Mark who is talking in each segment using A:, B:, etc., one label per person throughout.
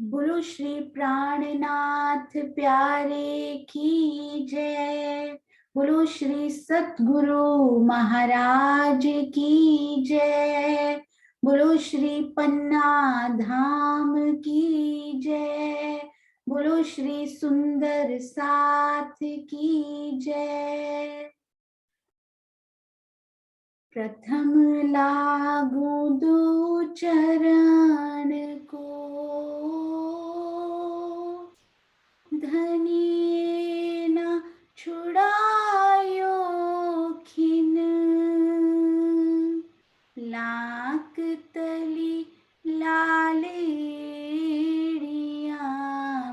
A: बोलो श्री प्राणनाथ प्यारे की जय। बोलो श्री सतगुरु महाराज की जय। बोलो श्री पन्ना धाम की जय। बोलो श्री सुंदर साथ की जय। प्रथम लागू दो चरण को, धनिये न छुड़ायो खिन। लाक तली लालेड़िया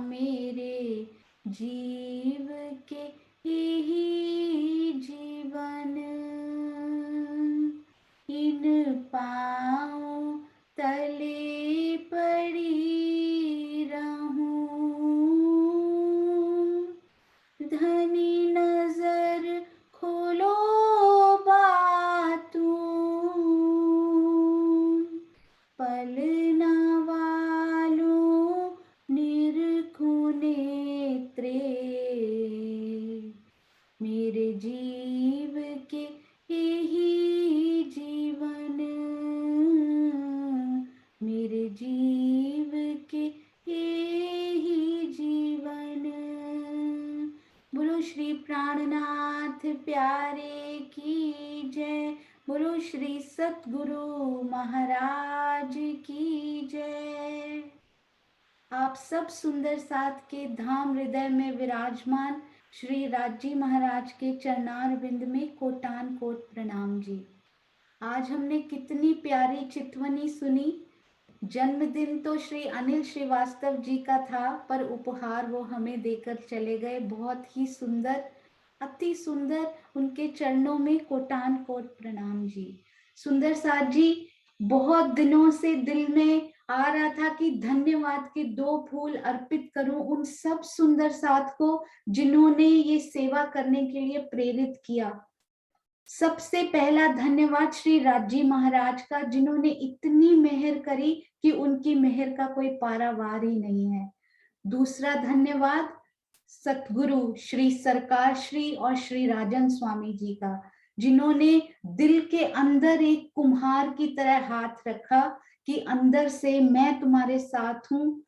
A: मेरे जीव के यही जीवन। इन पाँव तले पड़ी रहूं, धनी नजर खोलो बातूं। पलना वालों निरखूं नेत्रे, मेरे जीव के यही जीवन। मेरे जीव के यही जीवन। बोलो श्री प्राणनाथ प्यारे की जय। बोलो श्री सतगुरु महाराज की जय। आप सब सुंदर साथ के धाम हृदय में विराजमान श्री राजी महाराज के चरणार बिंद में कोटान कोट प्रणाम जी। आज हमने कितनी प्यारी चितवनी सुनी। जन्मदिन तो श्री अनिल श्रीवास्तव जी का था, पर उपहार वो हमें देकर चले गए। बहुत ही सुंदर, अति सुंदर। उनके चरणों में कोटान कोट प्रणाम जी। सुंदर साथ जी, बहुत दिनों से दिल में आ रहा था कि धन्यवाद के दो फूल अर्पित करूं उन सब सुंदर साथ को जिन्होंने ये सेवा करने के लिए प्रेरित किया। सबसे पहला धन्यवाद श्री राजी महाराज का, जिन्होंने इतनी मेहर करी कि उनकी मेहर का कोई पारावार ही नहीं है। दूसरा धन्यवाद सतगुरु श्री सरकार श्री और श्री राजन स्वामी जी का, जिन्होंने दिल के अंदर एक कुम्हार की तरह हाथ रखा कि अंदर से मैं तुम्हारे साथ हूं,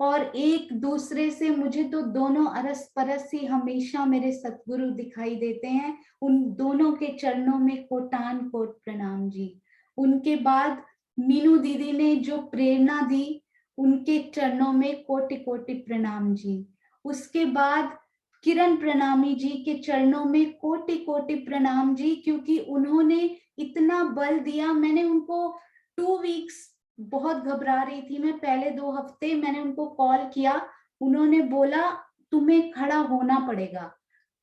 A: और एक दूसरे से मुझे तो दोनों अरस परस ही हमेशा मेरे सतगुरु दिखाई देते हैं। उन दोनों के चरणों में कोटान कोट प्रणाम जी। उनके बाद मीनू दीदी ने जो प्रेरणा दी, उनके चरणों में कोटि कोटि प्रणाम जी। उसके बाद किरण प्रणामी जी के चरणों में कोटि कोटि प्रणाम जी, क्योंकि उन्होंने इतना बल दिया। मैंने उनको 2 वीक्स बहुत घबरा रही थी मैं, पहले 2 हफ्ते मैंने उनको कॉल किया। उन्होंने बोला तुम्हें खड़ा होना पड़ेगा,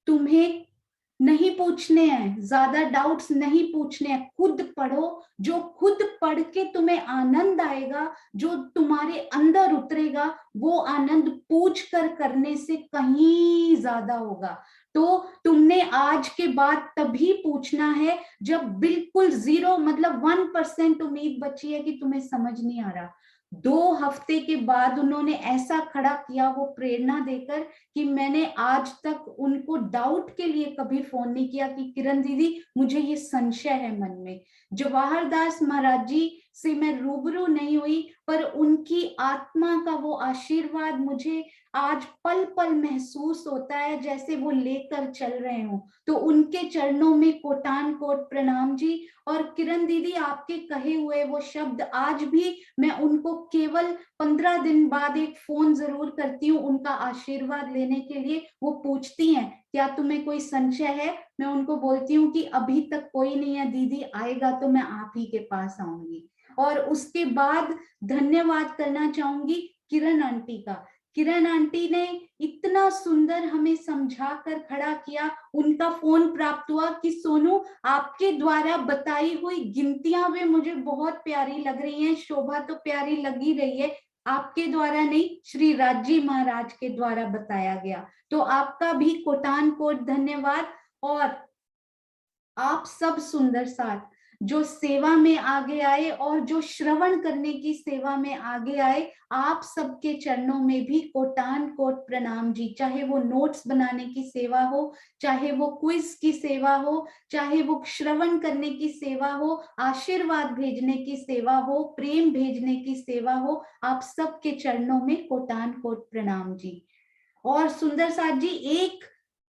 A: तुम्हें नहीं पूछने हैं, ज्यादा डाउट्स नहीं पूछने हैं, खुद पढ़ो। जो खुद पढ़ के तुम्हें आनंद आएगा, जो तुम्हारे अंदर उतरेगा, वो आनंद पूछ कर करने से कहीं ज्यादा होगा। तो तुमने आज के बाद तभी पूछना है जब बिल्कुल 0 मतलब 1% उम्मीद बची है कि तुम्हें समझ नहीं आ रहा। 2 हफ्ते के बाद उन्होंने ऐसा खड़ा किया वो प्रेरणा देकर कि मैंने आज तक उनको डाउट के लिए कभी फोन नहीं किया कि किरण दीदी मुझे ये संशय है मन में। जवाहर दास महाराज जी से मैं रूबरू नहीं हुई, पर उनकी आत्मा का वो आशीर्वाद मुझे आज पल पल महसूस होता है जैसे वो लेकर चल रहे हो। तो उनके चरणों में कोटान कोट प्रणाम जी। और किरण दीदी, आपके कहे हुए वो शब्द आज भी मैं उनको केवल 15 दिन बाद एक फोन जरूर करती हूँ उनका आशीर्वाद लेने के लिए। वो पूछती हैं क्या तुम्हें कोई संशय है, मैं उनको बोलती हूँ कि अभी तक कोई नहीं है दीदी, आएगा तो मैं आप ही के पास आऊंगी। और उसके बाद धन्यवाद करना चाहूंगी किरण आंटी का। किरण आंटी ने इतना सुंदर हमें समझा कर खड़ा किया। उनका फोन प्राप्त हुआ कि सोनू आपके द्वारा बताई हुई गिनतियां भी मुझे बहुत प्यारी लग रही हैं, शोभा तो प्यारी लग ही रही है, आपके द्वारा नहीं श्री राजी महाराज के द्वारा बताया गया। तो आपका भी कोटान कोट धन्यवाद। और आप सब सुंदर साथ जो सेवा में आगे आए और जो श्रवण करने की सेवा में आगे आए, आप सबके चरणों में भी कोटान कोट प्रणाम जी। चाहे वो नोट्स बनाने की सेवा हो, चाहे वो क्विज की सेवा हो, चाहे वो श्रवण करने की सेवा हो, आशीर्वाद भेजने की सेवा हो, प्रेम भेजने की सेवा हो, आप सबके चरणों में कोटान कोट प्रणाम जी। और सुंदर साथ जी, एक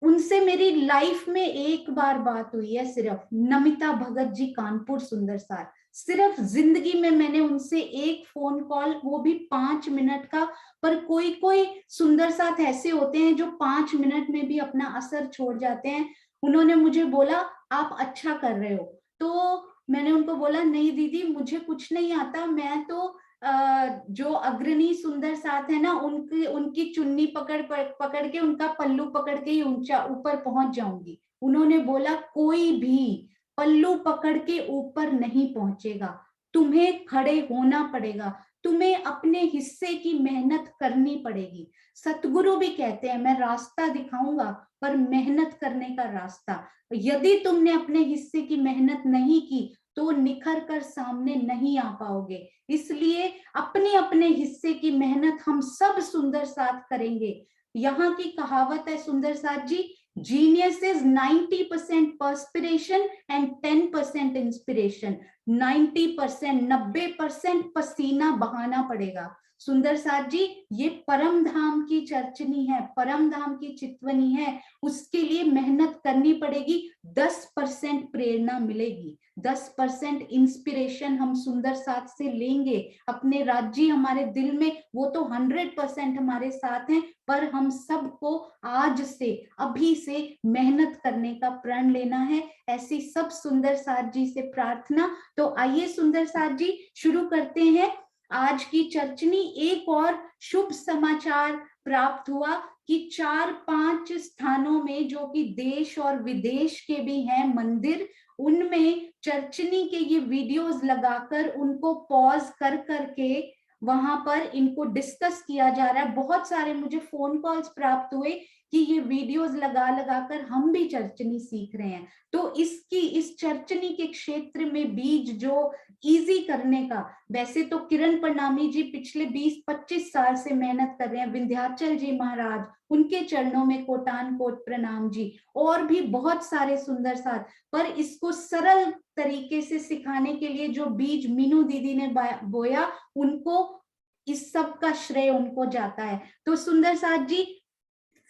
A: उनसे मेरी लाइफ में एक बार बात हुई है सिर्फ, नमिता भगत जी, कानपुर सुंदर साथ। सिर्फ जिंदगी में मैंने उनसे एक फोन कॉल, वो भी 5 मिनट का। पर कोई कोई सुंदर साथ ऐसे होते हैं जो 5 मिनट में भी अपना असर छोड़ जाते हैं। उन्होंने मुझे बोला आप अच्छा कर रहे हो, तो मैंने उनको बोला नहीं दीदी मुझे कुछ नहीं आता, मैं तो जो अग्रणी सुंदर साथ है ना, उनकी उनकी चुन्नी पकड़ पकड़ के, उनका पल्लू पकड़ के ही ऊंचा ऊपर पहुंच जाऊंगी। उन्होंने बोला कोई भी पल्लू पकड़ के ऊपर नहीं पहुंचेगा, तुम्हें खड़े होना पड़ेगा, तुम्हें अपने हिस्से की मेहनत करनी पड़ेगी। सतगुरु भी कहते हैं मैं रास्ता दिखाऊंगा, पर मेहनत करने का रास्ता, यदि तुमने अपने हिस्से की मेहनत नहीं की तो निखर कर सामने नहीं आ पाओगे। इसलिए अपने अपने हिस्से की मेहनत हम सब सुंदर साथ करेंगे। यहाँ की कहावत है सुंदर साथ जी, genius is 90% perspiration and 10% inspiration. 90%, 90% पसीना बहाना पड़ेगा। सुंदर साथ जी, ये परम धाम की चर्चनी है, परम धाम की चितवनी है, उसके लिए मेहनत करनी पड़ेगी। 10% प्रेरणा मिलेगी, 10% इंस्पिरेशन हम सुंदर साथ से लेंगे। अपने राज्य हमारे दिल में, वो तो 100% हमारे साथ हैं, पर हम सबको आज से, अभी से मेहनत करने का प्रण लेना है। ऐसी सब सुंदर साथ जी से प्रार्थना। तो आइए सुंदर साथ जी शुरू करते हैं आज की चर्चनी। एक और शुभ समाचार प्राप्त हुआ कि 4-5 स्थानों में, जो कि देश और विदेश के भी हैं मंदिर, उनमें चर्चनी के ये वीडियोस लगाकर उनको पॉज कर करके वहां पर इनको डिस्कस किया जा रहा है। बहुत सारे मुझे फोन कॉल्स प्राप्त हुए कि ये वीडियोस लगा लगा कर हम भी चर्चनी सीख रहे हैं। तो इस चर्चनी के क्षेत्र में बीज जो इजी करने का, वैसे तो किरण प्रणामी जी पिछले 20-25 साल से मेहनत कर रहे हैं, विंध्याचल जी महाराज, उनके चरणों में कोटान कोट प्रणाम जी, और भी बहुत सारे सुंदर साथ। पर इसको सरल तरीके से सिखाने के लिए जो बीज मीनू दीदी ने बोया, उनको इस सब का श्रेय उनको जाता है। तो सुंदर साथ जी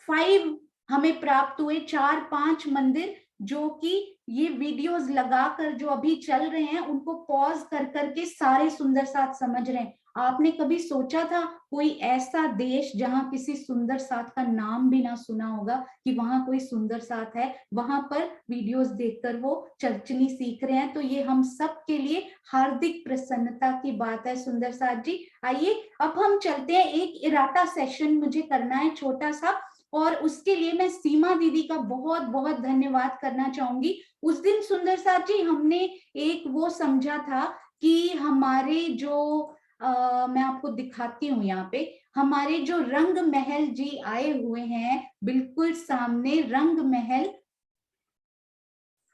A: 5 हमें प्राप्त हुए, 4-5 मंदिर जो कि ये वीडियोस लगाकर जो अभी चल रहे हैं उनको पॉज कर करके सारे सुंदर साथ समझ रहे हैं। आपने कभी सोचा था कोई ऐसा देश जहां किसी सुंदर साथ का नाम भी ना सुना होगा, कि वहां कोई सुंदर साथ है, वहां पर वीडियोस देखकर वो चर्चनी सीख रहे हैं। तो ये हम सब के लिए हार्दिक प्रसन्नता की बात है सुंदर साथ जी। आइए अब हम चलते हैं, एक इराटा सेशन मुझे करना है छोटा सा, और उसके लिए मैं सीमा दीदी का बहुत बहुत धन्यवाद करना चाहूंगी। उस दिन सुंदर साथ जी हमने एक वो समझा था कि हमारे जो मैं आपको दिखाती हूँ यहाँ पे, हमारे जो रंग महल जी आए हुए हैं बिल्कुल सामने, रंग महल,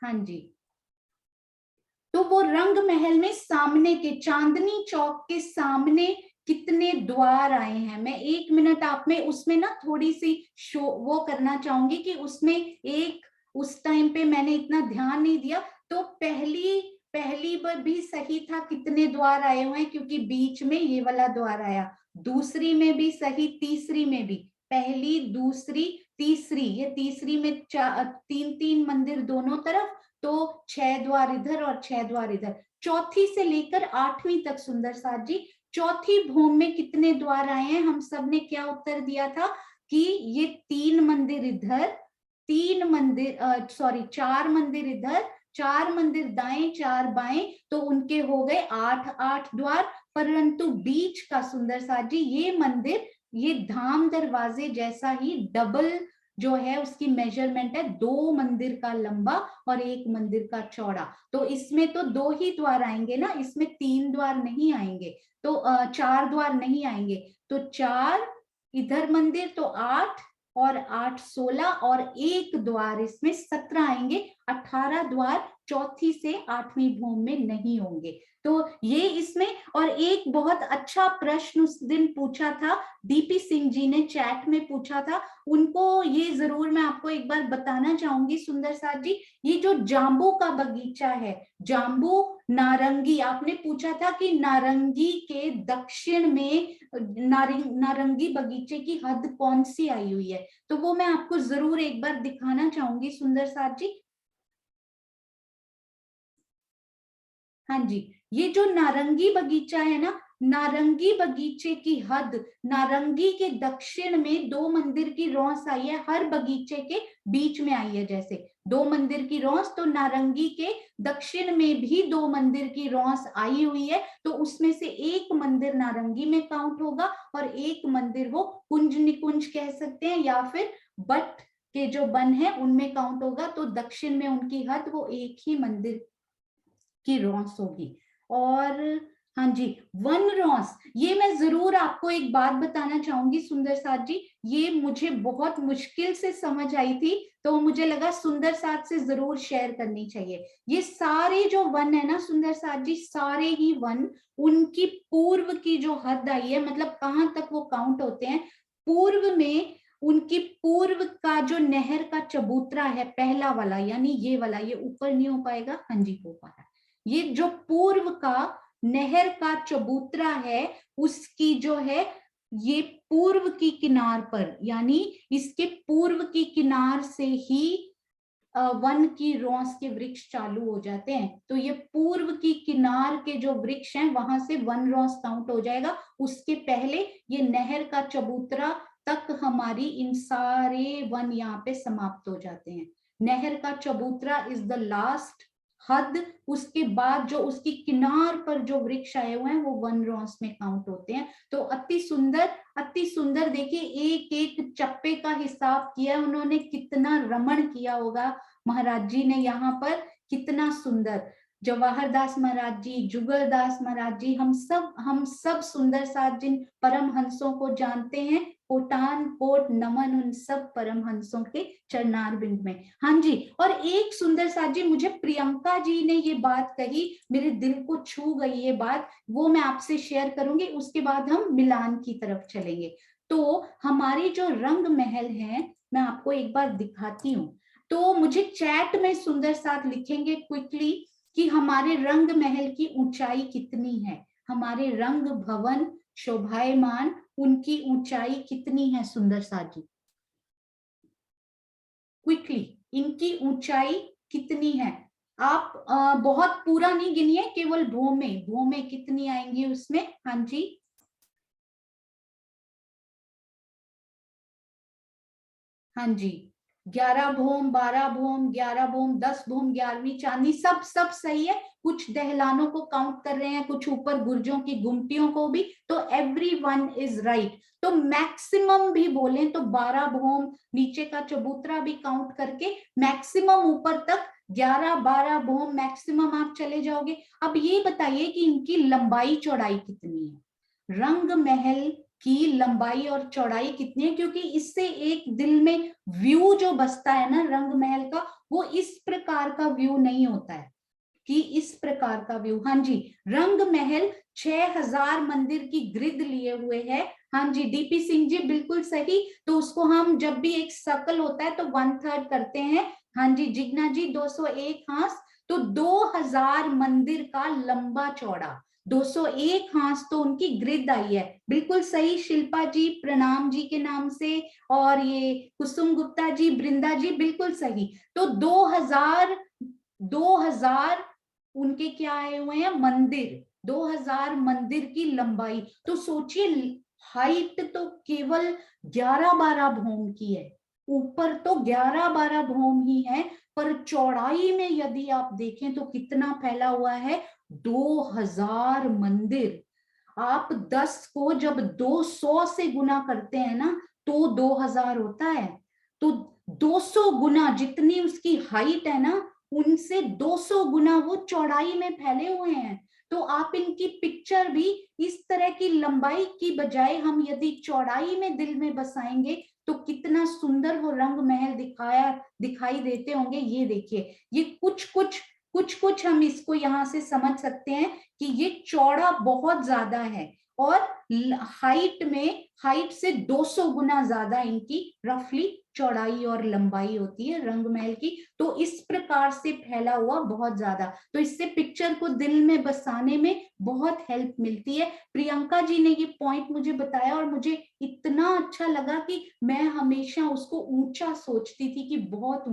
A: हाँ जी, तो वो रंग महल में सामने के चांदनी चौक के सामने कितने द्वार आए हैं। मैं 1 मिनट आप में उसमें ना थोड़ी सी शो वो करना चाहूंगी कि उसमें एक, उस टाइम पे मैंने इतना ध्यान नहीं दिया, तो पहली बार भी सही था कितने द्वार आए हुए हैं, क्योंकि बीच में ये वाला द्वार आया। दूसरी में भी सही, तीसरी में भी, पहली दूसरी तीसरी, ये तीसरी में 3-3 मंदिर दोनों तरफ, तो 6 द्वार इधर और 6 द्वार इधर। चौथी से लेकर 8वीं तक सुंदर साथ जी, चौथी भूमि में कितने द्वार आए हैं, हम सब ने क्या उत्तर दिया था कि ये 3 मंदिर इधर, 3 मंदिर, सॉरी 4 मंदिर इधर, 4 मंदिर दाएं 4 बाएं, तो उनके हो गए 8 द्वार। परंतु बीच का सुंदर साथ जी ये मंदिर, ये धाम दरवाजे जैसा ही डबल जो है उसकी मेजरमेंट है, 2 मंदिर का लंबा और 1 मंदिर का चौड़ा। तो इसमें तो 2 ही द्वार आएंगे ना, इसमें 3 द्वार नहीं आएंगे, तो 4 द्वार नहीं आएंगे। तो 4 इधर मंदिर तो 8, और 8 16 और एक द्वार इसमें 17 आएंगे। 18 द्वार चौथी से 8वीं भूमि में नहीं होंगे। तो ये इसमें, और एक बहुत अच्छा प्रश्न उस दिन पूछा था, डीपी सिंह जी ने चैट में पूछा था, उनको ये जरूर मैं आपको एक बार बताना चाहूंगी सुंदर साथ जी। ये जो जाम्बू का बगीचा है, जाम्बू नारंगी, आपने पूछा था कि नारंगी के दक्षिण में नारंगी बगीचे की हद कौन सी आई हुई है, तो वो मैं आपको जरूर एक बार दिखाना चाहूंगी सुंदर साथ जी। हाँ जी, ये जो नारंगी बगीचा है ना, नारंगी बगीचे की हद नारंगी के दक्षिण में 2 मंदिर की रौस आई है, हर बगीचे के बीच में आई है। जैसे 2 मंदिर की रौस, तो नारंगी के दक्षिण में भी 2 मंदिर की रौस आई हुई है, तो उसमें से एक मंदिर नारंगी में काउंट होगा और एक मंदिर वो कुंज निकुंज कह सकते हैं या फिर बट के जो वन है उनमें काउंट होगा। तो दक्षिण में उनकी हद वो एक ही मंदिर की रॉस होगी। और हाँ जी, वन रॉस, ये मैं जरूर आपको एक बात बताना चाहूंगी सुंदर साथ जी, ये मुझे बहुत मुश्किल से समझ आई थी, तो मुझे लगा सुंदर साथ से जरूर शेयर करनी चाहिए। ये सारे जो वन है ना सुंदर साथ जी, सारे ही वन उनकी पूर्व की जो हद आई है, मतलब कहां तक वो काउंट होते हैं, पूर्व में उनकी पूर्व का जो नहर का चबूतरा है पहला वाला, यानी ये वाला, ये ऊपर नहीं हो पाएगा, हाँ जी हो पा रहा है, ये जो पूर्व का नहर का चबूतरा है उसकी जो है, ये पूर्व की किनार पर, यानी इसके पूर्व की किनार से ही वन की रॉस के वृक्ष चालू हो जाते हैं। तो ये पूर्व की किनार के जो वृक्ष हैं वहां से वन रॉस काउंट हो जाएगा। उसके पहले ये नहर का चबूतरा तक हमारी इन सारे वन यहाँ पे समाप्त हो जाते हैं। नहर का चबूतरा इज द लास्ट हद, उसके बाद जो उसकी किनार पर जो वृक्ष आए हुए हैं वो वन रॉस में काउंट होते हैं। तो अति सुंदर, अति सुंदर, देखिए एक एक चप्पे का हिसाब किया उन्होंने, कितना रमण किया होगा महाराज जी ने यहाँ पर, कितना सुंदर। जवाहर दास महाराज जी, जुगल दास महाराज जी, हम सब सुंदर साथ जिन परम हंसों को जानते हैं, कोटान कोट नमन उन सब परम हंसों के चरणार बिंद में। हाँ जी, और एक सुंदर साथ जी, मुझे प्रियंका जी ने ये बात कही, मेरे दिल को छू गई ये बात, वो मैं आपसे शेयर करूंगी, उसके बाद हम मिलान की तरफ चलेंगे। तो हमारी जो रंग महल है, मैं आपको एक बार दिखाती हूँ। तो मुझे चैट में सुंदर साथ लिखेंगे क्विकली कि हमारे रंग महल की ऊंचाई कितनी है, हमारे रंग भवन शोभायमान उनकी ऊंचाई कितनी है सुंदर साथ जी, क्विकली इनकी ऊंचाई कितनी है। आप बहुत पूरा नहीं गिनिए, केवल भूमे भूमे कितनी आएंगी उसमें। हाँ जी, हाँ जी, 11 भूम, 12 भूम, 11 भूम, 10 भूम, 11वीं चांदनी, सब सब सही है। कुछ दहलानों को काउंट कर रहे हैं, कुछ ऊपर गुर्जों की गुमटियों को भी, तो एवरी वन इज राइट। तो मैक्सिमम भी बोले तो 12 भूम, नीचे का चबूतरा भी काउंट करके मैक्सिमम ऊपर तक 11-12 भूम मैक्सिमम आप चले जाओगे। अब ये बताइए कि इनकी लंबाई चौड़ाई कितनी है, रंग महल की लंबाई और चौड़ाई कितनी है, क्योंकि इससे एक दिल में व्यू जो बसता है ना रंग महल का, वो इस प्रकार का व्यू नहीं होता है कि इस प्रकार का व्यू। हाँ जी, रंग महल 6000 मंदिर की ग्रिड लिए हुए है। हाँ जी, डीपी सिंह जी बिल्कुल सही। तो उसको हम जब भी एक सर्कल होता है तो 1/3 करते हैं। हाँ जी, जिग्ना जी 201 हाथ, तो 2000 मंदिर का लंबा चौड़ा, 201 हाथ तो उनकी ग्रिड आई है। बिल्कुल सही शिल्पा जी, प्रणाम जी के नाम से, और ये कुसुम गुप्ता जी, बृंदा जी, बिल्कुल सही। तो 2000 उनके क्या आए हुए हैं मंदिर, 2000 मंदिर की लंबाई। तो सोचिए, हाइट तो केवल 11-12 भूम की है, ऊपर तो 11-12 भूम ही है, पर चौड़ाई में यदि आप देखें तो कितना फैला हुआ है, 2000 मंदिर। आप 10 को जब 200 से गुना करते हैं ना तो 2000 होता है। तो 200 गुना जितनी उसकी हाइट है ना, उनसे 200 गुना वो चौड़ाई में फैले हुए हैं। तो आप इनकी पिक्चर भी इस तरह की लंबाई की बजाय हम यदि चौड़ाई में दिल में बसाएंगे तो कितना सुंदर वो रंग महल दिखाई देते होंगे। ये देखिए, ये कुछ हम इसको यहाँ से समझ सकते हैं कि ये चौड़ा बहुत ज्यादा है और हाइट से 200 गुना ज्यादा इनकी रफली चौड़ाई और लंबाई होती है रंग महल की। तो इस प्रकार से फैला हुआ बहुत ज्यादा, तो इससे पिक्चर को दिल में बसाने में बहुत हेल्प मिलती है। प्रियंका जी ने ये पॉइंट मुझे बताया और मुझे इतना अच्छा लगा कि मैं हमेशा उसको ऊंचा सोचती थी कि बहुत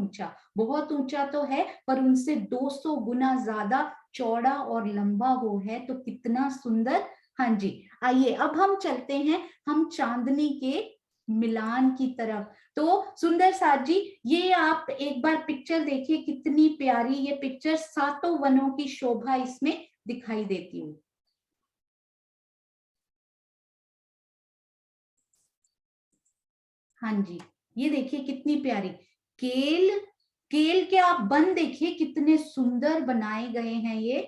A: ऊंचा तो है, पर उनसे 200 गुना ज्यादा चौड़ा और लंबा वो है, तो कितना सुंदर। हाँ जी, आइए अब हम चलते हैं हम चांदनी के मिलान की तरफ। तो सुंदर साथ जी, ये आप एक बार पिक्चर देखिए, कितनी प्यारी ये पिक्चर, सातों वनों की शोभा इसमें दिखाई देती है। हाँ जी, ये देखिए कितनी प्यारी केल केल के आप बन देखिए कितने सुंदर बनाए गए हैं ये।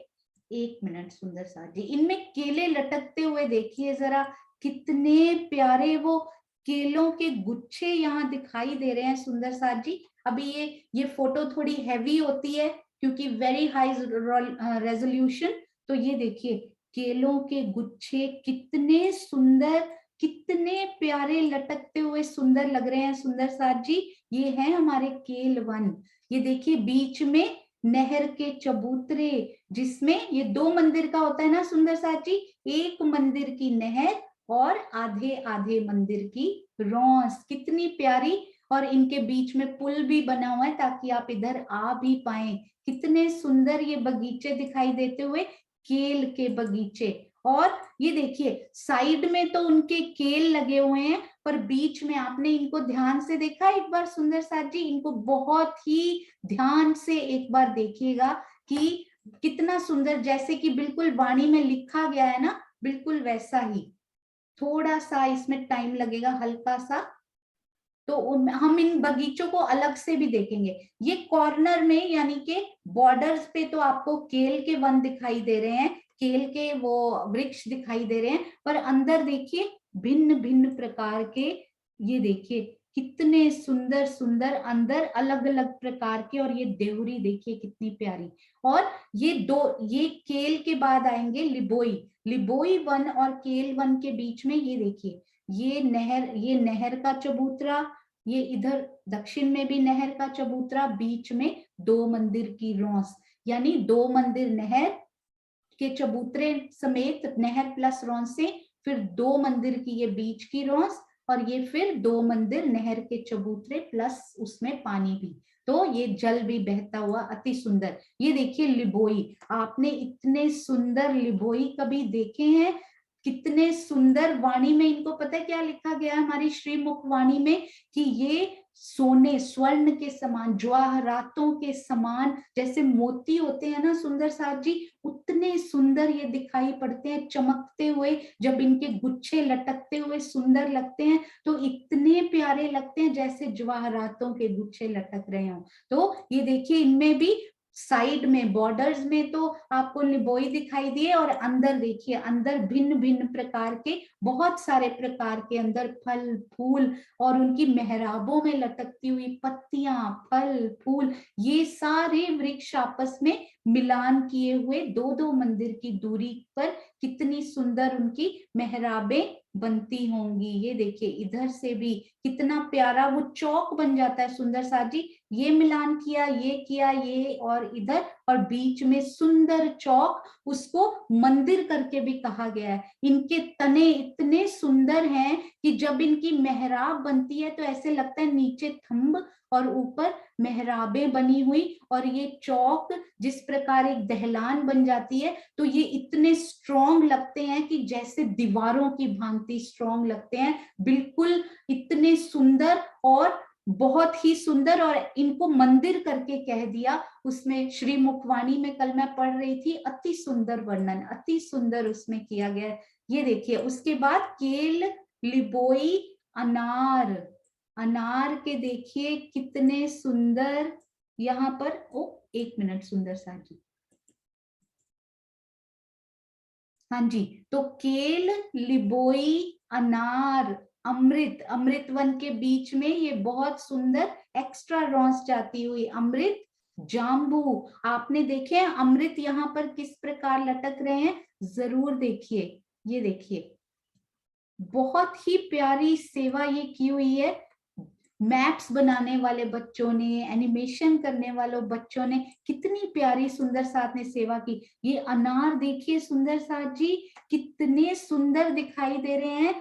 A: एक मिनट सुंदर साथ जी, इनमें केले लटकते हुए देखिए जरा, कितने प्यारे वो केलों के गुच्छे यहाँ दिखाई दे रहे हैं सुंदर साथ जी। अभी ये फोटो थोड़ी हैवी होती है क्योंकि वेरी हाई रेजोल्यूशन। तो ये देखिए केलों के गुच्छे कितने सुंदर, कितने प्यारे लटकते हुए सुंदर लग रहे हैं सुंदर साथ जी। ये है हमारे केल वन। ये देखिए बीच में नहर के चबूतरे, जिसमें ये 2 मंदिर का होता है ना सुंदर साथ जी, एक मंदिर की नहर और आधे आधे मंदिर की रौस, कितनी प्यारी। और इनके बीच में पुल भी बना हुआ है ताकि आप इधर आ भी पाए। कितने सुंदर ये बगीचे दिखाई देते हुए, केल के बगीचे। और ये देखिए साइड में तो उनके केल लगे हुए हैं, पर बीच में आपने इनको ध्यान से देखा एक बार सुंदर साथ जी, इनको बहुत ही ध्यान से एक बार देखिएगा कि कितना सुंदर, जैसे कि बिल्कुल वाणी में लिखा गया है ना, बिल्कुल वैसा ही। थोड़ा सा इसमें टाइम लगेगा, हल्का सा, तो हम इन बगीचों को अलग से भी देखेंगे। ये कॉर्नर में यानी कि बॉर्डर्स पे तो आपको केल के वन दिखाई दे रहे हैं, केल के वो वृक्ष दिखाई दे रहे हैं, पर अंदर देखिए भिन्न भिन्न प्रकार के, ये देखिए कितने सुंदर सुंदर अंदर अलग अलग प्रकार के। और ये देवरी देखिए कितनी प्यारी। और ये केल के बाद आएंगे लिबोई। लिबोई वन और केल वन के बीच में ये देखिए ये नहर का चबूतरा, ये इधर दक्षिण में भी नहर का चबूतरा, बीच में 2 मंदिर की रौस, यानी 2 मंदिर नहर के चबूतरे समेत, नहर प्लस रौस से फिर 2 मंदिर की ये बीच की रौस, और ये फिर 2 मंदिर नहर के चबूतरे प्लस उसमें पानी भी, तो ये जल भी बहता हुआ अति सुंदर। ये देखिए लिबोई, आपने इतने सुंदर लिबोई कभी देखे हैं? कितने सुंदर, वाणी में इनको पता है क्या लिखा गया है हमारी श्रीमुख वाणी में, कि ये सोने स्वर्ण के समान, जवाहरातों के समान, जैसे मोती होते हैं ना सुंदर साथ जी, उतने सुंदर ये दिखाई पड़ते हैं चमकते हुए। जब इनके गुच्छे लटकते हुए सुंदर लगते हैं तो इतने प्यारे लगते हैं जैसे जवाहरातों के गुच्छे लटक रहे हो। तो ये देखिए इनमें भी साइड में बॉर्डर्स में तो आपको लिबोई दिखाई दिए, और अंदर देखिए अंदर भिन्न भिन्न प्रकार के, बहुत सारे प्रकार के अंदर फल फूल, और उनकी मेहराबों में लटकती हुई पत्तियां, फल फूल, ये सारे वृक्ष आपस में मिलान किए हुए 2-2 मंदिर की दूरी पर कितनी सुंदर उनकी मेहराबें बनती होंगी। ये देखिए इधर से भी कितना प्यारा वो चौक बन जाता है सुंदर साथ जी। ये मिलान किया, ये किया, ये और इधर, और बीच में सुंदर चौक, उसको मंदिर करके भी कहा गया है। इनके तने इतने सुंदर हैं कि जब इनकी मेहराब बनती है तो ऐसे लगता है नीचे थंब और ऊपर मेहराबें बनी हुई, और ये चौक जिस प्रकार एक दहलान बन जाती है, तो ये इतने स्ट्रॉन्ग लगते हैं कि जैसे दीवारों की भांति स्ट्रॉन्ग लगते हैं, बिल्कुल इतने सुंदर और बहुत ही सुंदर। और इनको मंदिर करके कह दिया, उसमें श्री मुखवाणी में कल मैं पढ़ रही थी, अति सुंदर वर्णन, अति सुंदर उसमें किया गया। ये देखिए उसके बाद केल, लिबोई, अनार, अनार के देखिए कितने सुंदर यहाँ पर। ओ एक मिनट सुंदर सा जी, हाँ जी, तो केल, लिबोई, अनार, अमृत, अमृत वन के बीच में ये बहुत सुंदर एक्स्ट्रा रॉस जाती हुई अमृत जाम्बू। आपने देखे अमृत यहाँ पर किस प्रकार लटक रहे हैं, जरूर देखिए। ये देखिए बहुत ही प्यारी सेवा ये की हुई है। मैप्स बनाने वाले बच्चों ने, एनिमेशन करने वालों बच्चों ने कितनी प्यारी सुंदर साथ ने सेवा की। ये अनार देखिए सुंदर साथ जी कितने सुंदर दिखाई दे रहे हैं।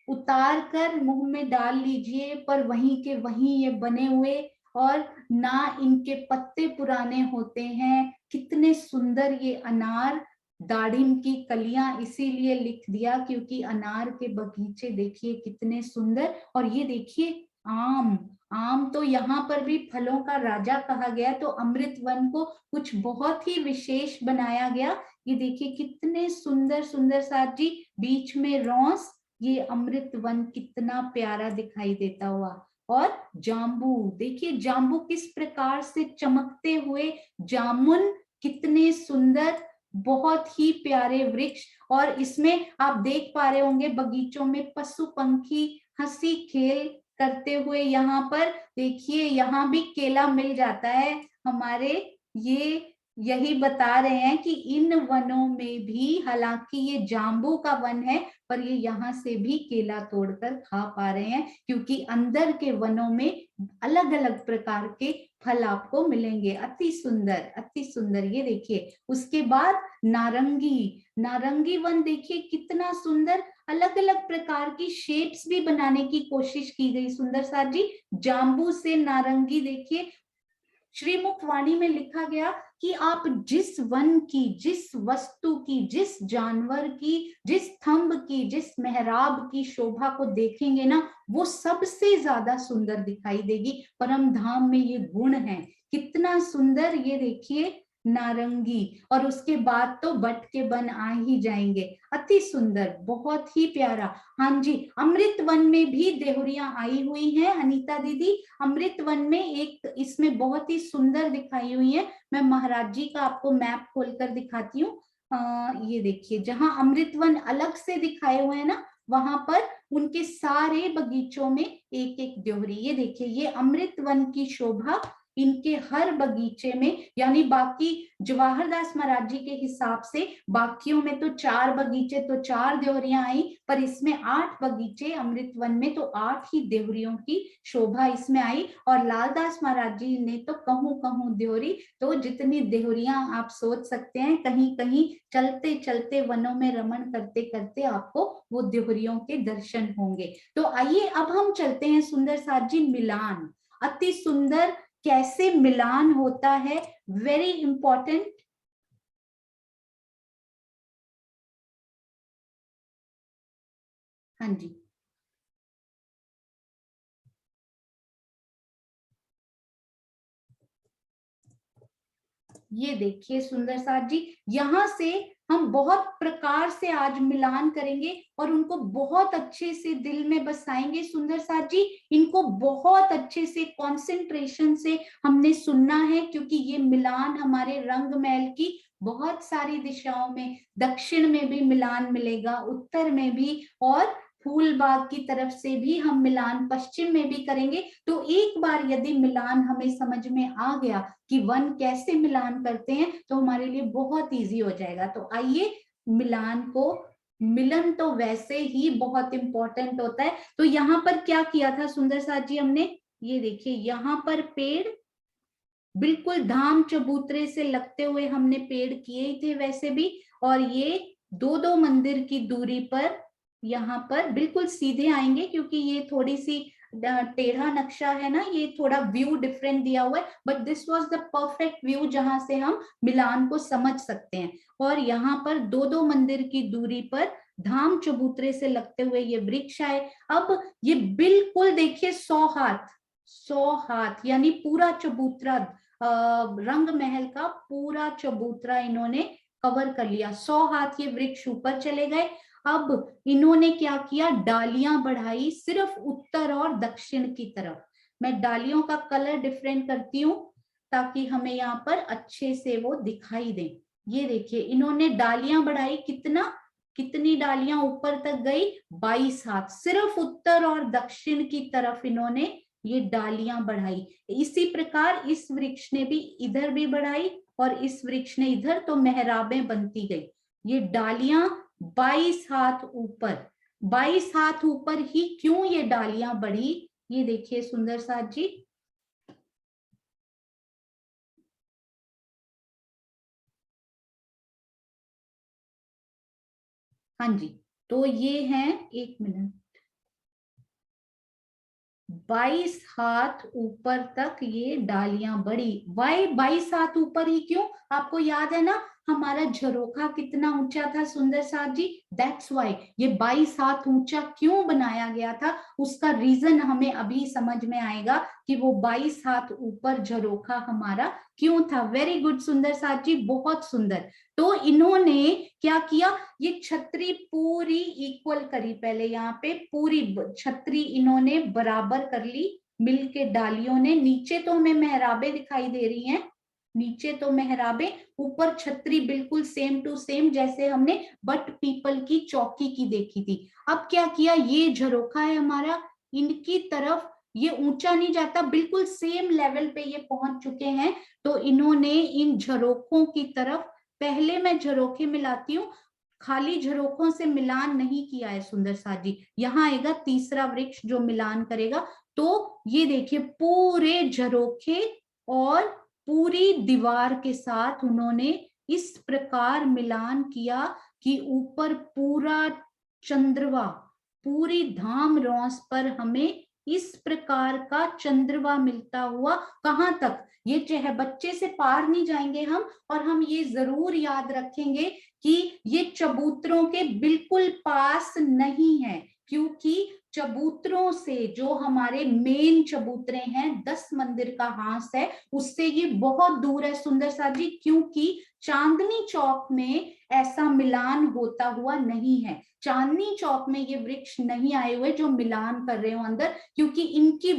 A: उतार कर मुंह में डाल लीजिए पर वहीं के वहीं ये बने हुए, और ना इनके पत्ते पुराने होते हैं। कितने सुंदर ये अनार, दाढ़िम की कलियां इसीलिए लिख दिया क्योंकि अनार के बगीचे देखिए कितने सुंदर। और ये देखिए आम, आम तो यहाँ पर भी फलों का राजा कहा गया, तो अमृत वन को कुछ बहुत ही विशेष बनाया गया। ये देखिए कितने सुंदर सुंदर साथ जी, बीच में रॉस, ये अमृत वन कितना प्यारा दिखाई देता हुआ। और जाम्बू देखिए, जाम्बू किस प्रकार से चमकते हुए, जामुन कितने सुंदर, बहुत ही प्यारे वृक्ष। और इसमें आप देख पा रहे होंगे बगीचों में पशु पंखी हंसी खेल करते हुए। यहाँ पर देखिए यहाँ भी केला मिल जाता है हमारे, ये यही बता रहे हैं कि इन वनों में भी, हालांकि ये जाम्बू का वन है, पर ये यहाँ से भी केला तोड़कर खा पा रहे हैं क्योंकि अंदर के वनों में अलग अलग प्रकार के फल आपको मिलेंगे। अति सुंदर, अति सुंदर। ये देखिए उसके बाद नारंगी, नारंगी वन देखिए कितना सुंदर, अलग अलग प्रकार की शेप्स भी बनाने की कोशिश की गई सुंदर साथ जी। जाम्बू से नारंगी देखिए, श्रीमुख वाणी में लिखा गया कि आप जिस वन की, जिस वस्तु की, जिस जानवर की, जिस स्तंभ की, जिस मेहराब की शोभा को देखेंगे ना, वो सबसे ज्यादा सुंदर दिखाई देगी। परम धाम में ये गुण है। कितना सुंदर, ये देखिए नारंगी। और उसके बाद तो बट के वन आ ही जाएंगे, अति सुंदर, बहुत ही प्यारा। हाँ जी, अमृत वन में भी देहुरियां आई हुई हैं अनीता दीदी। अमृत वन में एक इसमें बहुत ही सुंदर दिखाई हुई है। मैं महाराज जी का आपको मैप खोलकर दिखाती हूँ। ये देखिए जहां अमृत वन अलग से दिखाए हुए हैं ना, वहां पर उनके सारे बगीचों में एक एक देहुरी। ये देखिए ये अमृत वन की शोभा इनके हर बगीचे में, यानी बाकी जवाहर दास महाराज जी के हिसाब से बाकियों में तो 4 बगीचे तो 4 देवरियां आई, पर इसमें 8 बगीचे अमृत वन में तो 8 ही देवरियों की शोभा इसमें आई। और लालदास महाराज जी ने तो कहूं कहूं देवरी, तो जितनी देवरियां आप सोच सकते हैं, कहीं कहीं चलते चलते वनों में रमण करते करते आपको वो देवरियों के दर्शन होंगे। तो आइए अब हम चलते हैं सुंदर साथ जी मिलान। अति सुंदर कैसे मिलान होता है, वेरी इंपॉर्टेंट। हाँ जी, ये देखिए सुंदर साथ जी, यहाँ से हम बहुत प्रकार से आज मिलान करेंगे और उनको बहुत अच्छे से दिल में बसाएंगे सुंदर साथ जी। इनको बहुत अच्छे से कंसंट्रेशन से हमने सुनना है क्योंकि ये मिलान हमारे रंग महल की बहुत सारी दिशाओं में, दक्षिण में भी मिलान मिलेगा, उत्तर में भी, और फूलबाग की तरफ से भी हम मिलान पश्चिम में भी करेंगे। तो एक बार यदि मिलान हमें समझ में आ गया कि वन कैसे मिलान करते हैं, तो हमारे लिए बहुत इजी हो जाएगा। तो आइए मिलान को, मिलन तो वैसे ही बहुत इंपॉर्टेंट होता है। तो यहाँ पर क्या किया था सुंदर साथ जी हमने, ये देखिए यहाँ पर पेड़ बिल्कुल धाम चबूतरे से लगते हुए हमने पेड़ किए ही थे वैसे भी, और ये 2-2 मंदिर की दूरी पर यहाँ पर बिल्कुल सीधे आएंगे क्योंकि ये थोड़ी सी टेढ़ा नक्शा है ना, ये थोड़ा व्यू डिफरेंट दिया हुआ है, but this was the perfect view जहां से हम मिलान को समझ सकते हैं। और यहाँ पर 2-2 मंदिर की दूरी पर धाम चबूतरे से लगते हुए ये वृक्ष आए। अब ये बिल्कुल देखिए 100 हाथ, 100 हाथ यानी पूरा चबूतरा, रंग महल का पूरा चबूतरा इन्होंने कवर कर लिया। 100 हाथ ये वृक्ष ऊपर चले गए। अब इन्होंने क्या किया, डालियां बढ़ाई सिर्फ उत्तर और दक्षिण की तरफ। मैं डालियों का कलर डिफरेंट करती हूँ ताकि हमें यहाँ पर अच्छे से वो दिखाई दे। ये देखिए इन्होंने डालियां बढ़ाई, कितना कितनी डालियां ऊपर तक गई? 22 हाथ। सिर्फ उत्तर और दक्षिण की तरफ इन्होंने ये डालियां बढ़ाई। इसी प्रकार इस वृक्ष ने भी इधर भी बढ़ाई और इस वृक्ष ने इधर, तो मेहराबें बनती गई। ये डालियां 22 हाथ ऊपर, 22 हाथ ऊपर ही क्यों ये डालियां बढ़ी? ये देखिए सुंदर साथ जी, हाँ जी, तो ये है, एक मिनट, 22 हाथ ऊपर तक ये डालियां बढ़ी। वाई 22 हाथ ऊपर ही क्यों? आपको याद है ना हमारा झरोखा कितना ऊंचा था सुंदर साथ जी? दैट्स वाई ये 22 हाथ ऊंचा क्यों बनाया गया था, उसका रीजन हमें अभी समझ में आएगा कि वो 22 हाथ ऊपर झरोखा हमारा क्यों था। वेरी गुड सुंदर साथ जी, बहुत सुंदर। तो इन्होंने क्या किया, ये छतरी पूरी इक्वल करी। पहले यहाँ पे पूरी छतरी इन्होंने बराबर कर ली मिलके डालियों ने। नीचे तो हमें मेहराबे दिखाई दे रही हैं, नीचे तो मेहराबे, ऊपर छतरी बिल्कुल सेम टू सेम जैसे हमने बट पीपल की चौकी की देखी थी। अब क्या किया, ये झरोखा है हमारा, इनकी तरफ ये ऊंचा नहीं जाता, बिल्कुल सेम लेवल पे ये पहुंच चुके हैं। तो इन्होंने इन झरोखों की तरफ, पहले मैं झरोखे मिलाती हूँ, खाली झरोखों से मिलान नहीं किया है सुंदर साथ जी। यहाँ आएगा तीसरा वृक्ष जो मिलान करेगा। तो ये देखिए पूरे झरोखे और पूरी दीवार के साथ उन्होंने इस प्रकार मिलान किया कि ऊपर पूरा चंद्रवा, पूरी धाम रौस पर हमें इस प्रकार का चंद्रवा मिलता हुआ, कहां तक, ये चाहे बच्चे से पार नहीं जाएंगे हम, और हम ये जरूर याद रखेंगे कि ये चबूतरों के बिल्कुल पास नहीं है, क्योंकि चबूतरों से, जो हमारे मेन चबूतरे हैं 10 मंदिर का हांस है, उससे ये बहुत दूर है सुंदर साथ जी, क्योंकि चांदनी चौक में ऐसा मिलान होता हुआ नहीं है। चांदनी चौक में ये वृक्ष नहीं आए हुए जो मिलान कर रहे हो अंदर, क्योंकि इनकी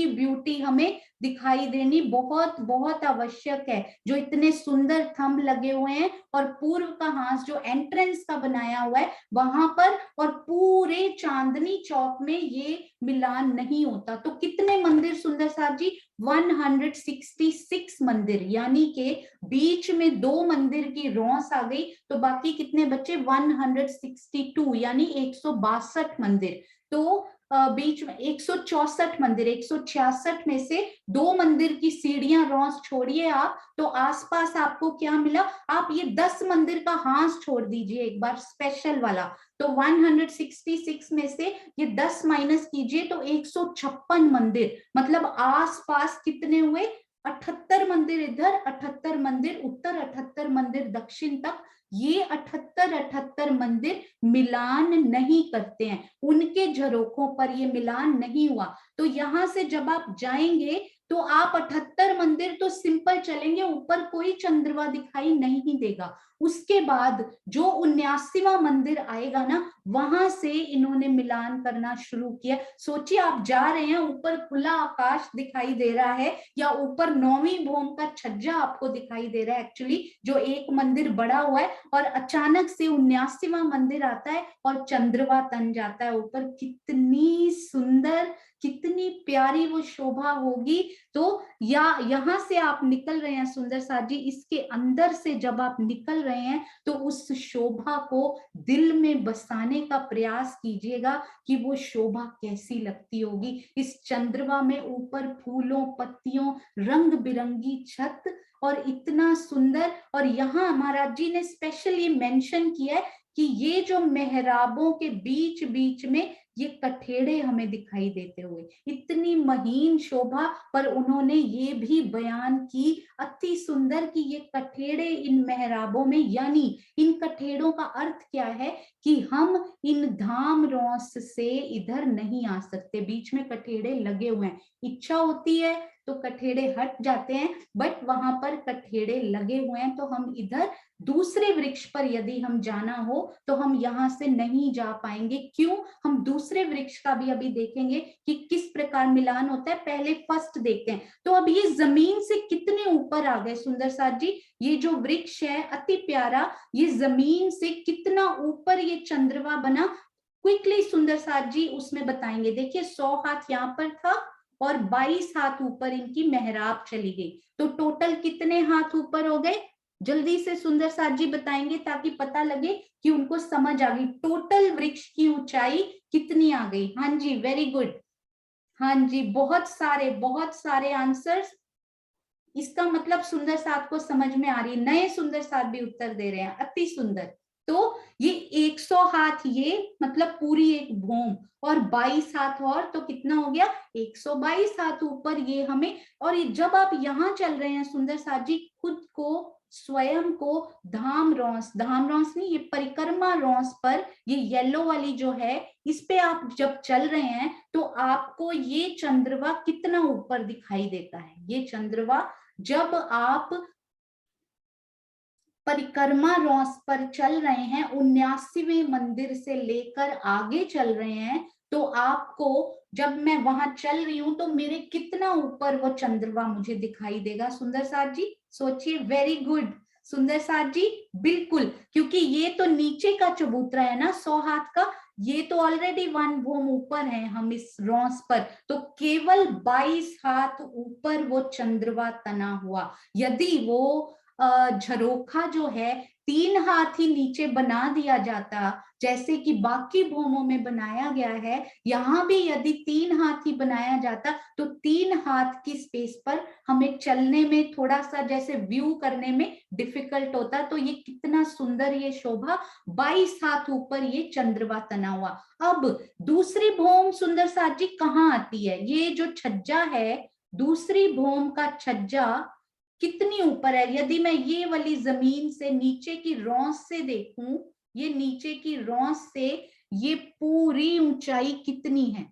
A: ब्यूटी हमें दिखाई देनी बहुत बहुत आवश्यक है। जो इतने सुंदर थंब लगे हुए हैं और पूर्व का हांस जो एंट्रेंस का बनाया हुआ है वहां पर, और पूरे चांदनी चौक में ये मिलान नहीं होता। तो कितने मंदिर सुंदर साहब जी? 166 मंदिर, यानी के बीच में 2 मंदिर की रौस आ गई, तो बाकी कितने बचे? 162, यानी 162 मंदिर। तो बीच में 164 मंदिर, 166 में से 2 मंदिर की सीढ़ियां रौस छोड़िए आप, तो आसपास आपको क्या मिला? आप ये 10 मंदिर का हांस छोड़ दीजिए एक बार, स्पेशल वाला। तो 166 में से ये 10 माइनस कीजिए तो 156 मंदिर, मतलब आसपास कितने हुए? 78 मंदिर इधर, 78 मंदिर उत्तर, 78 मंदिर दक्षिण तक। ये 78 मंदिर मिलान नहीं करते हैं, उनके झरोखों पर ये मिलान नहीं हुआ। तो यहां से जब आप जाएंगे तो आप 78 मंदिर तो सिंपल चलेंगे, ऊपर कोई चंद्रमा दिखाई नहीं देगा। उसके बाद जो 79वां मंदिर आएगा ना, वहां से इन्होंने मिलान करना शुरू किया। सोचिए आप जा रहे हैं, ऊपर खुला आकाश दिखाई दे रहा है, या ऊपर 9वीं भौम का छज्जा आपको दिखाई दे रहा है एक्चुअली, जो एक मंदिर बड़ा हुआ है, और अचानक से 79वां मंदिर आता है और चंद्रमा तन जाता है ऊपर। कितनी सुंदर, कितनी प्यारी वो शोभा होगी। तो या यहां से आप निकल रहे हैं सुंदर साथ जी, इसके अंदर से जब आप निकल रहे हैं तो उस शोभा को दिल में बसाने का प्रयास कीजिएगा कि वो शोभा कैसी लगती होगी। इस चंद्रमा में ऊपर फूलों पत्तियों, रंग बिरंगी छत, और इतना सुंदर। और यहाँ महाराज जी ने स्पेशली मेंशन किया है कि ये जो मेहराबों के बीच बीच में ये कठेड़े हमें दिखाई देते हुए, इतनी महीन शोभा, पर उन्होंने ये भी बयान की अति सुंदर कि ये कठेड़े इन मेहराबों में, यानी इन कठेड़ों का अर्थ क्या है कि हम इन धाम रौस से इधर नहीं आ सकते, बीच में कठेड़े लगे हुए हैं। इच्छा होती है तो कठेड़े हट जाते हैं, बट वहां पर कठेड़े लगे हुए हैं, तो हम इधर दूसरे वृक्ष पर यदि हम जाना हो तो हम यहाँ से नहीं जा पाएंगे। क्यों? हम दूसरे वृक्ष का भी अभी देखेंगे कि किस प्रकार मिलान होता है। पहले फर्स्ट देखते हैं। तो अब ये जमीन से कितने ऊपर आ गए सुंदर साथ जी? ये जो वृक्ष है अति प्यारा, ये जमीन से कितना ऊपर ये चंद्रमा बना, क्विकली सुंदर साथ जी उसमें बताएंगे। देखिए 100 हाथ यहाँ पर था और 22 हाथ ऊपर इनकी मेहराब चली गई, तो टोटल कितने हाथ ऊपर हो गए? जल्दी से सुंदर साथ जी बताएंगे ताकि पता लगे कि उनको समझ आ गई टोटल वृक्ष की ऊंचाई कितनी आ गई। हाँ जी, वेरी गुड। हाँ जी, बहुत सारे आंसर्स। इसका मतलब सुंदर साथ को समझ में आ रही है। नए सुंदर साथ भी उत्तर दे रहे हैं, अति सुंदर। तो ये 100 हाथ, ये मतलब पूरी एक भूम, और 22 हाथ और, तो कितना हो गया? 122 हाथ ऊपर ये हमें। और ये जब आप यहाँ चल रहे हैं सुंदर साथ जी, खुद को स्वयं को धाम रॉस नहीं, ये परिक्रमा रॉस पर, ये येलो वाली जो है, इस पे आप जब चल रहे हैं तो आपको ये चंद्रमा कितना ऊपर दिखाई देता है। ये चंद्रमा जब आप परिक्रमा रॉस पर चल रहे हैं, 79वें मंदिर से लेकर आगे चल रहे हैं, तो आपको, जब मैं वहां चल रही हूं तो मेरे कितना ऊपर वो चंद्रमा मुझे दिखाई देगा सुंदर साथ जी? सोचिए। वेरी गुड सुंदर साथ जी, बिल्कुल, क्योंकि ये तो नीचे का चबूतरा है ना 100 हाथ का, ये तो ऑलरेडी 1 भूम ऊपर है हम इस रॉस पर, तो केवल 22 हाथ ऊपर वो चंद्रमा तना हुआ। यदि वो झरोखा जो है 3 हाथ ही नीचे बना दिया जाता, जैसे कि बाकी भूमों में बनाया गया है, यहाँ भी यदि 3 हाथ ही बनाया जाता तो 3 हाथ की स्पेस पर हमें चलने में थोड़ा सा जैसे व्यू करने में डिफिकल्ट होता। तो ये कितना सुंदर ये शोभा, 22 हाथ ऊपर ये चंद्रमा तना हुआ। अब दूसरी भूम सुंदर साथ जी कहाँ आती है? ये जो छज्जा है, दूसरी भूम का छज्जा कितनी ऊपर है? यदि मैं ये वाली जमीन से नीचे की रौस से देखूं, ये नीचे की रौस से ये पूरी ऊंचाई कितनी है?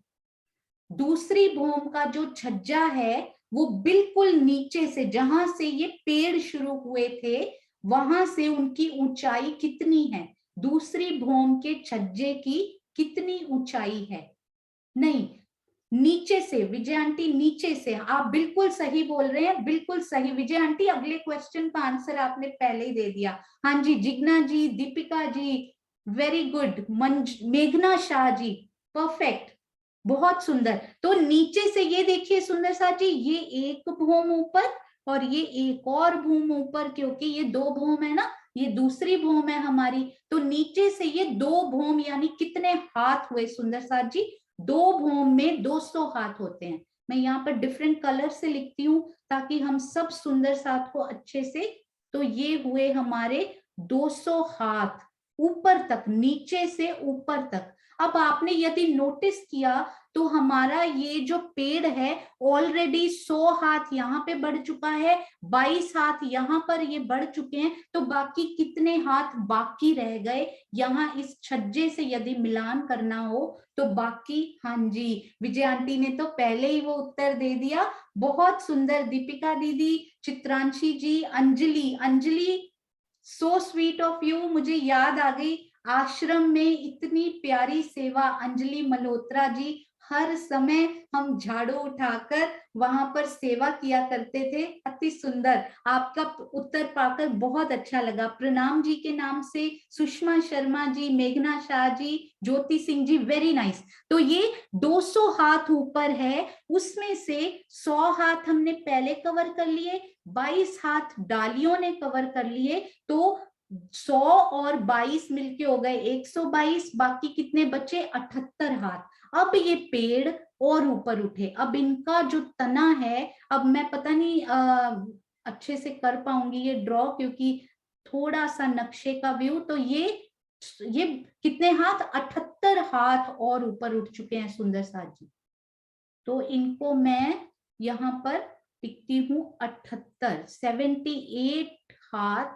A: दूसरी भूम का जो छज्जा है वो बिल्कुल नीचे से, जहां से ये पेड़ शुरू हुए थे, वहां से उनकी ऊंचाई कितनी है? दूसरी भूम के छज्जे की कितनी ऊंचाई है? नहीं, नीचे से विजय आंटी, नीचे से। आप बिल्कुल सही बोल रहे हैं, बिल्कुल सही विजय आंटी। अगले क्वेश्चन का आंसर आपने पहले ही दे दिया। हाँ जी, जिग्ना जी, दीपिका जी, वेरी गुड। मेघना शाह जी, परफेक्ट, बहुत सुंदर। तो नीचे से ये देखिए सुंदर साथ जी, ये एक भूम ऊपर और ये एक और भूम ऊपर, क्योंकि ये 2 भूम है ना, ये दूसरी भूम है हमारी, तो नीचे से ये 2 भूम, यानी कितने हाथ हुए सुंदर साथ जी? 2 भूम में 200 हाथ होते हैं। मैं यहाँ पर डिफरेंट कलर से लिखती हूँ ताकि हम सब सुंदर साथ को अच्छे से, तो ये हुए हमारे 200 हाथ ऊपर तक, नीचे से ऊपर तक। अब आपने यदि नोटिस किया तो हमारा ये जो पेड़ है ऑलरेडी 100 हाथ यहाँ पे बढ़ चुका है, 22 हाथ यहाँ पर ये बढ़ चुके हैं, तो बाकी कितने हाथ बाकी रह गए यहाँ इस छज्जे से यदि मिलान करना हो तो? बाकी, हाँ जी, विजय आंटी ने तो पहले ही वो उत्तर दे दिया, बहुत सुंदर। दीपिका दीदी, Chitranshi ji, Anjali, so sweet of you, मुझे याद आ गई आश्रम में इतनी प्यारी सेवा। अंजलि मल्होत्रा जी, हर समय हम झाड़ू उठाकर वहां पर सेवा किया करते थे। अति सुंदर, आपका उत्तर पाकर बहुत अच्छा लगा। प्रणाम जी के नाम से सुषमा शर्मा जी, मेघना शाह जी, ज्योति सिंह जी, वेरी नाइस। तो ये 200 हाथ ऊपर है, उसमें से 100 हाथ हमने पहले कवर कर लिए, 22 हाथ डालियों ने कवर कर लिए, तो 100 और 22 मिलके हो गए 122, बाकी कितने बचे? 78 हाथ। अब ये पेड़ और ऊपर उठे, अब इनका जो तना है, अब मैं पता नहीं अच्छे से कर पाऊंगी ये ड्रॉ, क्योंकि थोड़ा सा नक्शे का व्यू, तो ये कितने हाथ? 78 हाथ और ऊपर उठ चुके हैं सुंदर साथ जी। तो इनको मैं यहाँ पर लिखती हूँ 78, 78 हाथ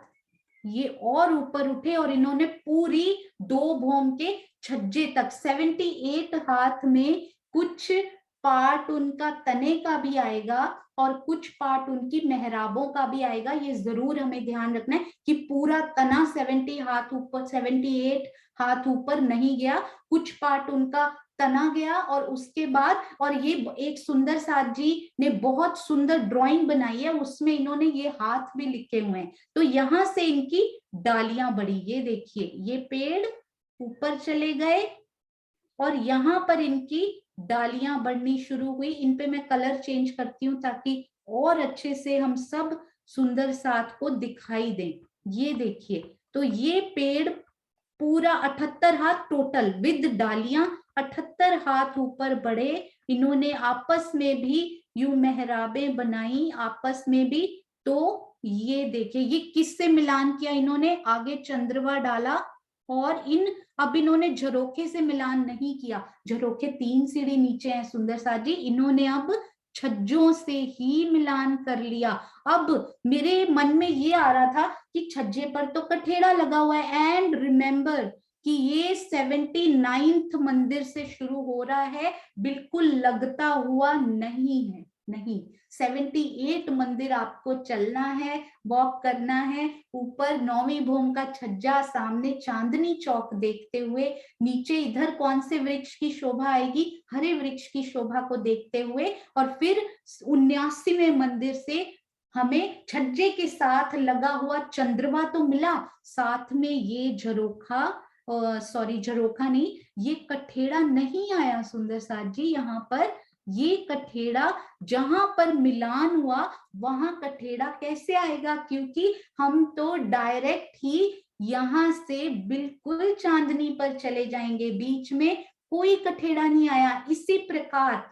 A: ये और ऊपर उठे, और इन्होंने पूरी 2 भूम के छज्जे तक, 78 हाथ में कुछ पार्ट उनका तने का भी आएगा और कुछ पार्ट उनकी मेहराबों का भी आएगा। ये जरूर हमें ध्यान रखना है कि पूरा तना 70 हाथ ऊपर, 78 हाथ ऊपर नहीं गया, कुछ पार्ट उनका तना गया। और उसके बाद, और ये एक सुंदर साथ जी ने बहुत सुंदर ड्राइंग बनाई है, उसमें इन्होंने ये हाथ भी लिखे हुए हैं। तो यहां से इनकी डालियां बढ़ी, ये देखिए, ये पेड़ ऊपर चले गए और यहाँ पर इनकी डालियां बढ़नी शुरू हुई। इन पे मैं कलर चेंज करती हूँ ताकि और अच्छे से हम सब सुंदर साथ को दिखाई दें। ये देखिए, तो ये पेड़ पूरा 78 हाथ टोटल विद डालियां 78 हाथ ऊपर बढ़े। इन्होंने आपस में भी यूं मेहराबें बनाई, आपस में भी। तो ये देखिए, ये किससे मिलान किया इन्होंने, आगे चंद्रमा डाला और अब इन्होंने झरोखे से मिलान नहीं किया। झरोखे 3 सीढ़ी नीचे हैं सुंदर साथ जी, इन्होंने अब छज्जों से ही मिलान कर लिया। अब मेरे मन में ये आ रहा था कि छज्जे पर तो कठेड़ा लगा हुआ है, एंड रिमेंबर कि ये 79th मंदिर से शुरू हो रहा है, बिल्कुल लगता हुआ नहीं है, नहीं। 78 मंदिर आपको चलना है, वॉक करना है। ऊपर 9वीं भूम का छज्जा, सामने चांदनी चौक देखते हुए, नीचे इधर कौन से वृक्ष की शोभा आएगी, हरे वृक्ष की शोभा को देखते हुए, और फिर 79वें मंदिर से हमें छज्जे के साथ लगा हुआ चंद्रमा तो मिला, साथ में ये झरोखा, सॉरी झरोखा नहीं, ये कठेड़ा नहीं आया सुंदर साथ जी। यहाँ पर ये कठेड़ा, जहां पर मिलान हुआ वहां कठेड़ा कैसे आएगा, क्योंकि हम तो डायरेक्ट ही यहां से बिल्कुल चांदनी पर चले जाएंगे, बीच में कोई कठेड़ा नहीं आया। इसी प्रकार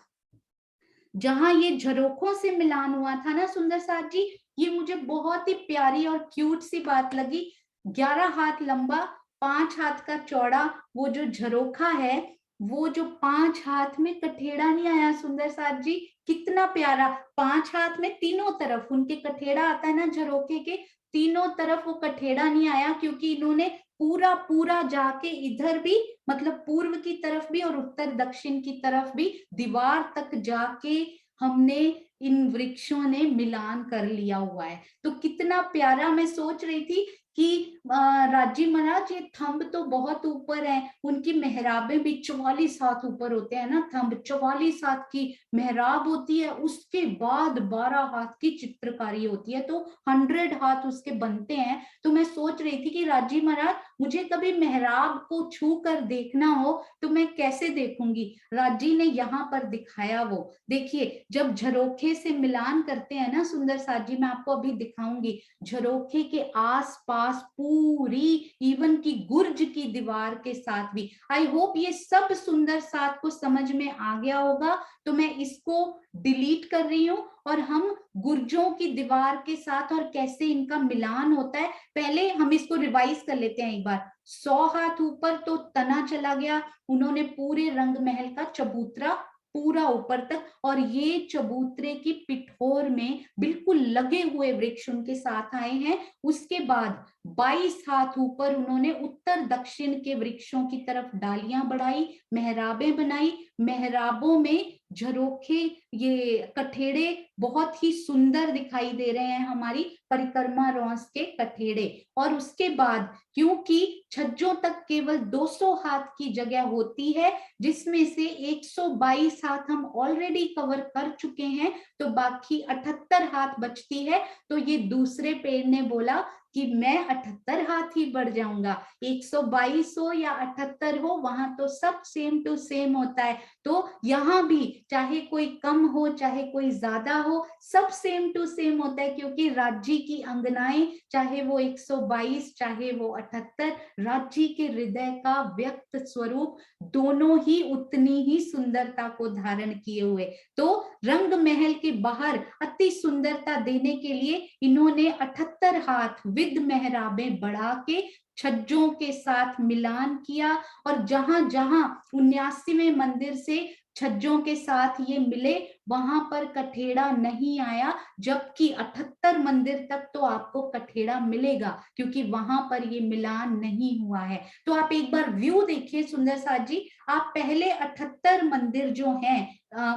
A: जहां ये झरोखों से मिलान हुआ था ना सुंदर साथ जी, ये मुझे बहुत ही प्यारी और क्यूट सी बात लगी। 11 हाथ लंबा, 5 हाथ का चौड़ा वो जो झरोखा है, वो जो 5 हाथ में कठेड़ा नहीं आया सुंदर साथ जी, कितना प्यारा। 5 हाथ में तीनों तरफ उनके कठेड़ा आता है ना, झरोखे के तीनों तरफ वो कठेड़ा नहीं आया, क्योंकि इन्होंने पूरा पूरा जाके इधर भी, मतलब पूर्व की तरफ भी और उत्तर दक्षिण की तरफ भी दीवार तक जाके हमने इन वृक्षों ने मिलान कर लिया हुआ है। तो कितना प्यारा। मैं सोच रही थी कि राजी महाराज ये थंब तो बहुत ऊपर है, उनकी मेहराबें भी 44 हाथ ऊपर होते हैं ना, थंब 44 हाथ की मेहराब होती है, उसके बाद 12 हाथ की चित्रकारी होती है, तो 100 हाथ उसके बनते हैं। तो मैं सोच रही थी कि राजी महाराज मुझे कभी मेहराब को छू कर देखना हो तो मैं कैसे देखूंगी। राजी ने यहाँ पर दिखाया, वो देखिए, जब झरोखे से मिलान करते हैं ना सुंदर साथ जी, मैं आपको अभी दिखाऊंगी, झरोखे के आसपास पूरी इवन की गुर्ज की दीवार के साथ भी। आई होप ये सब सुंदर साथ को समझ में आ गया होगा। तो मैं इसको डिलीट कर रही हूं और हम गुर्जों की दीवार के साथ और कैसे इनका मिलान होता है, पहले हम इसको रिवाइज कर लेते हैं एक बार। 100 हाथ ऊपर तो तना चला गया, उन्होंने पूरे रंग महल का चबूतरा पूरा ऊपर तक, और ये चबूतरे की पिठोर में बिल्कुल लगे हुए वृक्ष उनके साथ आए हैं। उसके बाद 22 हाथ ऊपर उन्होंने उत्तर दक्षिण के वृक्षों की तरफ डालियां बढ़ाई, मेहराबें बनाई, मेहराबों में झरोखे, ये कठेड़े बहुत ही सुंदर दिखाई दे रहे हैं, हमारी परिक्रमा रोंस के कठेड़े। और उसके बाद क्योंकि छज्जों तक केवल 200 हाथ की जगह होती है, जिसमें से 122 हाथ हम ऑलरेडी कवर कर चुके हैं, तो बाकी 78 हाथ बचती है। तो ये दूसरे पेड़ ने बोला कि मैं 78 हाथ ही बढ़ जाऊंगा, 122 हो या 78 हो, वहां तो सब सेम टू सेम होता है। तो यहाँ भी चाहे कोई कम हो चाहे कोई ज्यादा हो, सब सेम टू सेम होता है, क्योंकि राज्य की अंगनाएं, चाहे वो 122 चाहे वो 78, राज्य के हृदय का व्यक्त स्वरूप दोनों ही उतनी ही सुंदरता को धारण किए हुए। तो रंग महल के बाहर अति सुंदरता देने के लिए इन्होंने 78 हाथ विद मेहराबें बढ़ा के छज्जों के साथ मिलान किया, और जहां जहां 79वें मंदिर से छज्जों के साथ ये मिले, वहां पर कठेड़ा नहीं आया, जबकि 78 मंदिर तक तो आपको कठेड़ा मिलेगा, क्योंकि वहां पर ये मिलान नहीं हुआ है। तो आप एक बार व्यू देखिए सुंदर साथ जी, आप पहले 78 मंदिर जो हैं,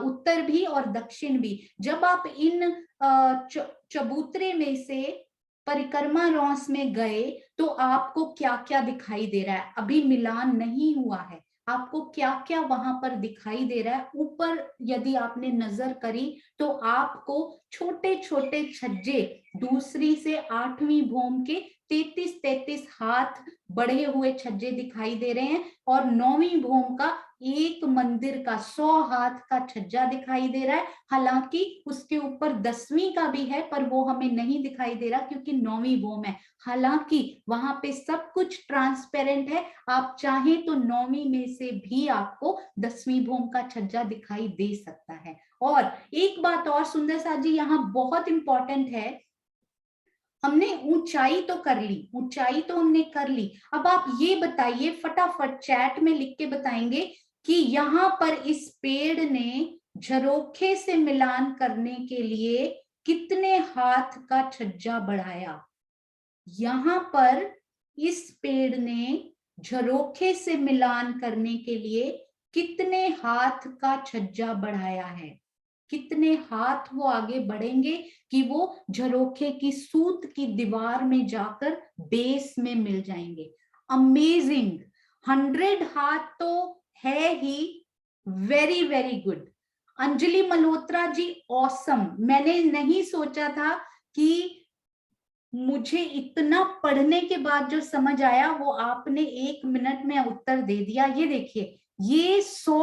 A: उत्तर भी और दक्षिण भी, जब आप इन चबूतरे में से परिक्रमा रॉस में गए तो आपको क्या क्या दिखाई दे रहा है? अभी मिलान नहीं हुआ है, आपको क्या क्या वहां पर दिखाई दे रहा है? ऊपर यदि आपने नजर करी तो आपको छोटे छोटे छज्जे, दूसरी से 8वीं भौम के 33-33 हाथ बढ़े हुए छज्जे दिखाई दे रहे हैं, और 9वीं भौम का एक मंदिर का 100 हाथ का छज्जा दिखाई दे रहा है। हालांकि उसके ऊपर 10वीं का भी है, पर वो हमें नहीं दिखाई दे रहा क्योंकि 9वीं भौम है। हालांकि वहां पे सब कुछ ट्रांसपेरेंट है, आप चाहें तो 9वीं में से भी आपको 10वीं भौम का छज्जा दिखाई दे सकता है। और एक बात और सुंदर साथ जी, यहाँ बहुत इंपॉर्टेंट है, हमने ऊंचाई तो कर ली, ऊंचाई तो हमने कर ली, अब आप ये बताइए फटाफट चैट में लिख के बताएंगे कि यहाँ पर इस पेड़ ने झरोखे से मिलान करने के लिए कितने हाथ का छज्जा बढ़ाया? यहाँ पर इस पेड़ ने झरोखे से मिलान करने के लिए कितने हाथ का छज्जा बढ़ाया है? कितने हाथ वो आगे बढ़ेंगे कि वो झरोखे की सूत की दीवार में जाकर बेस में मिल जाएंगे? अमेजिंग, 100 हाथ तो है ही, very very good. Anjali Malhotra ji awesome, मैंने नहीं सोचा था कि मुझे इतना पढ़ने के बाद जो समझ आया वो आपने 1 मिनट में उत्तर दे दिया। ये देखिए, ये 100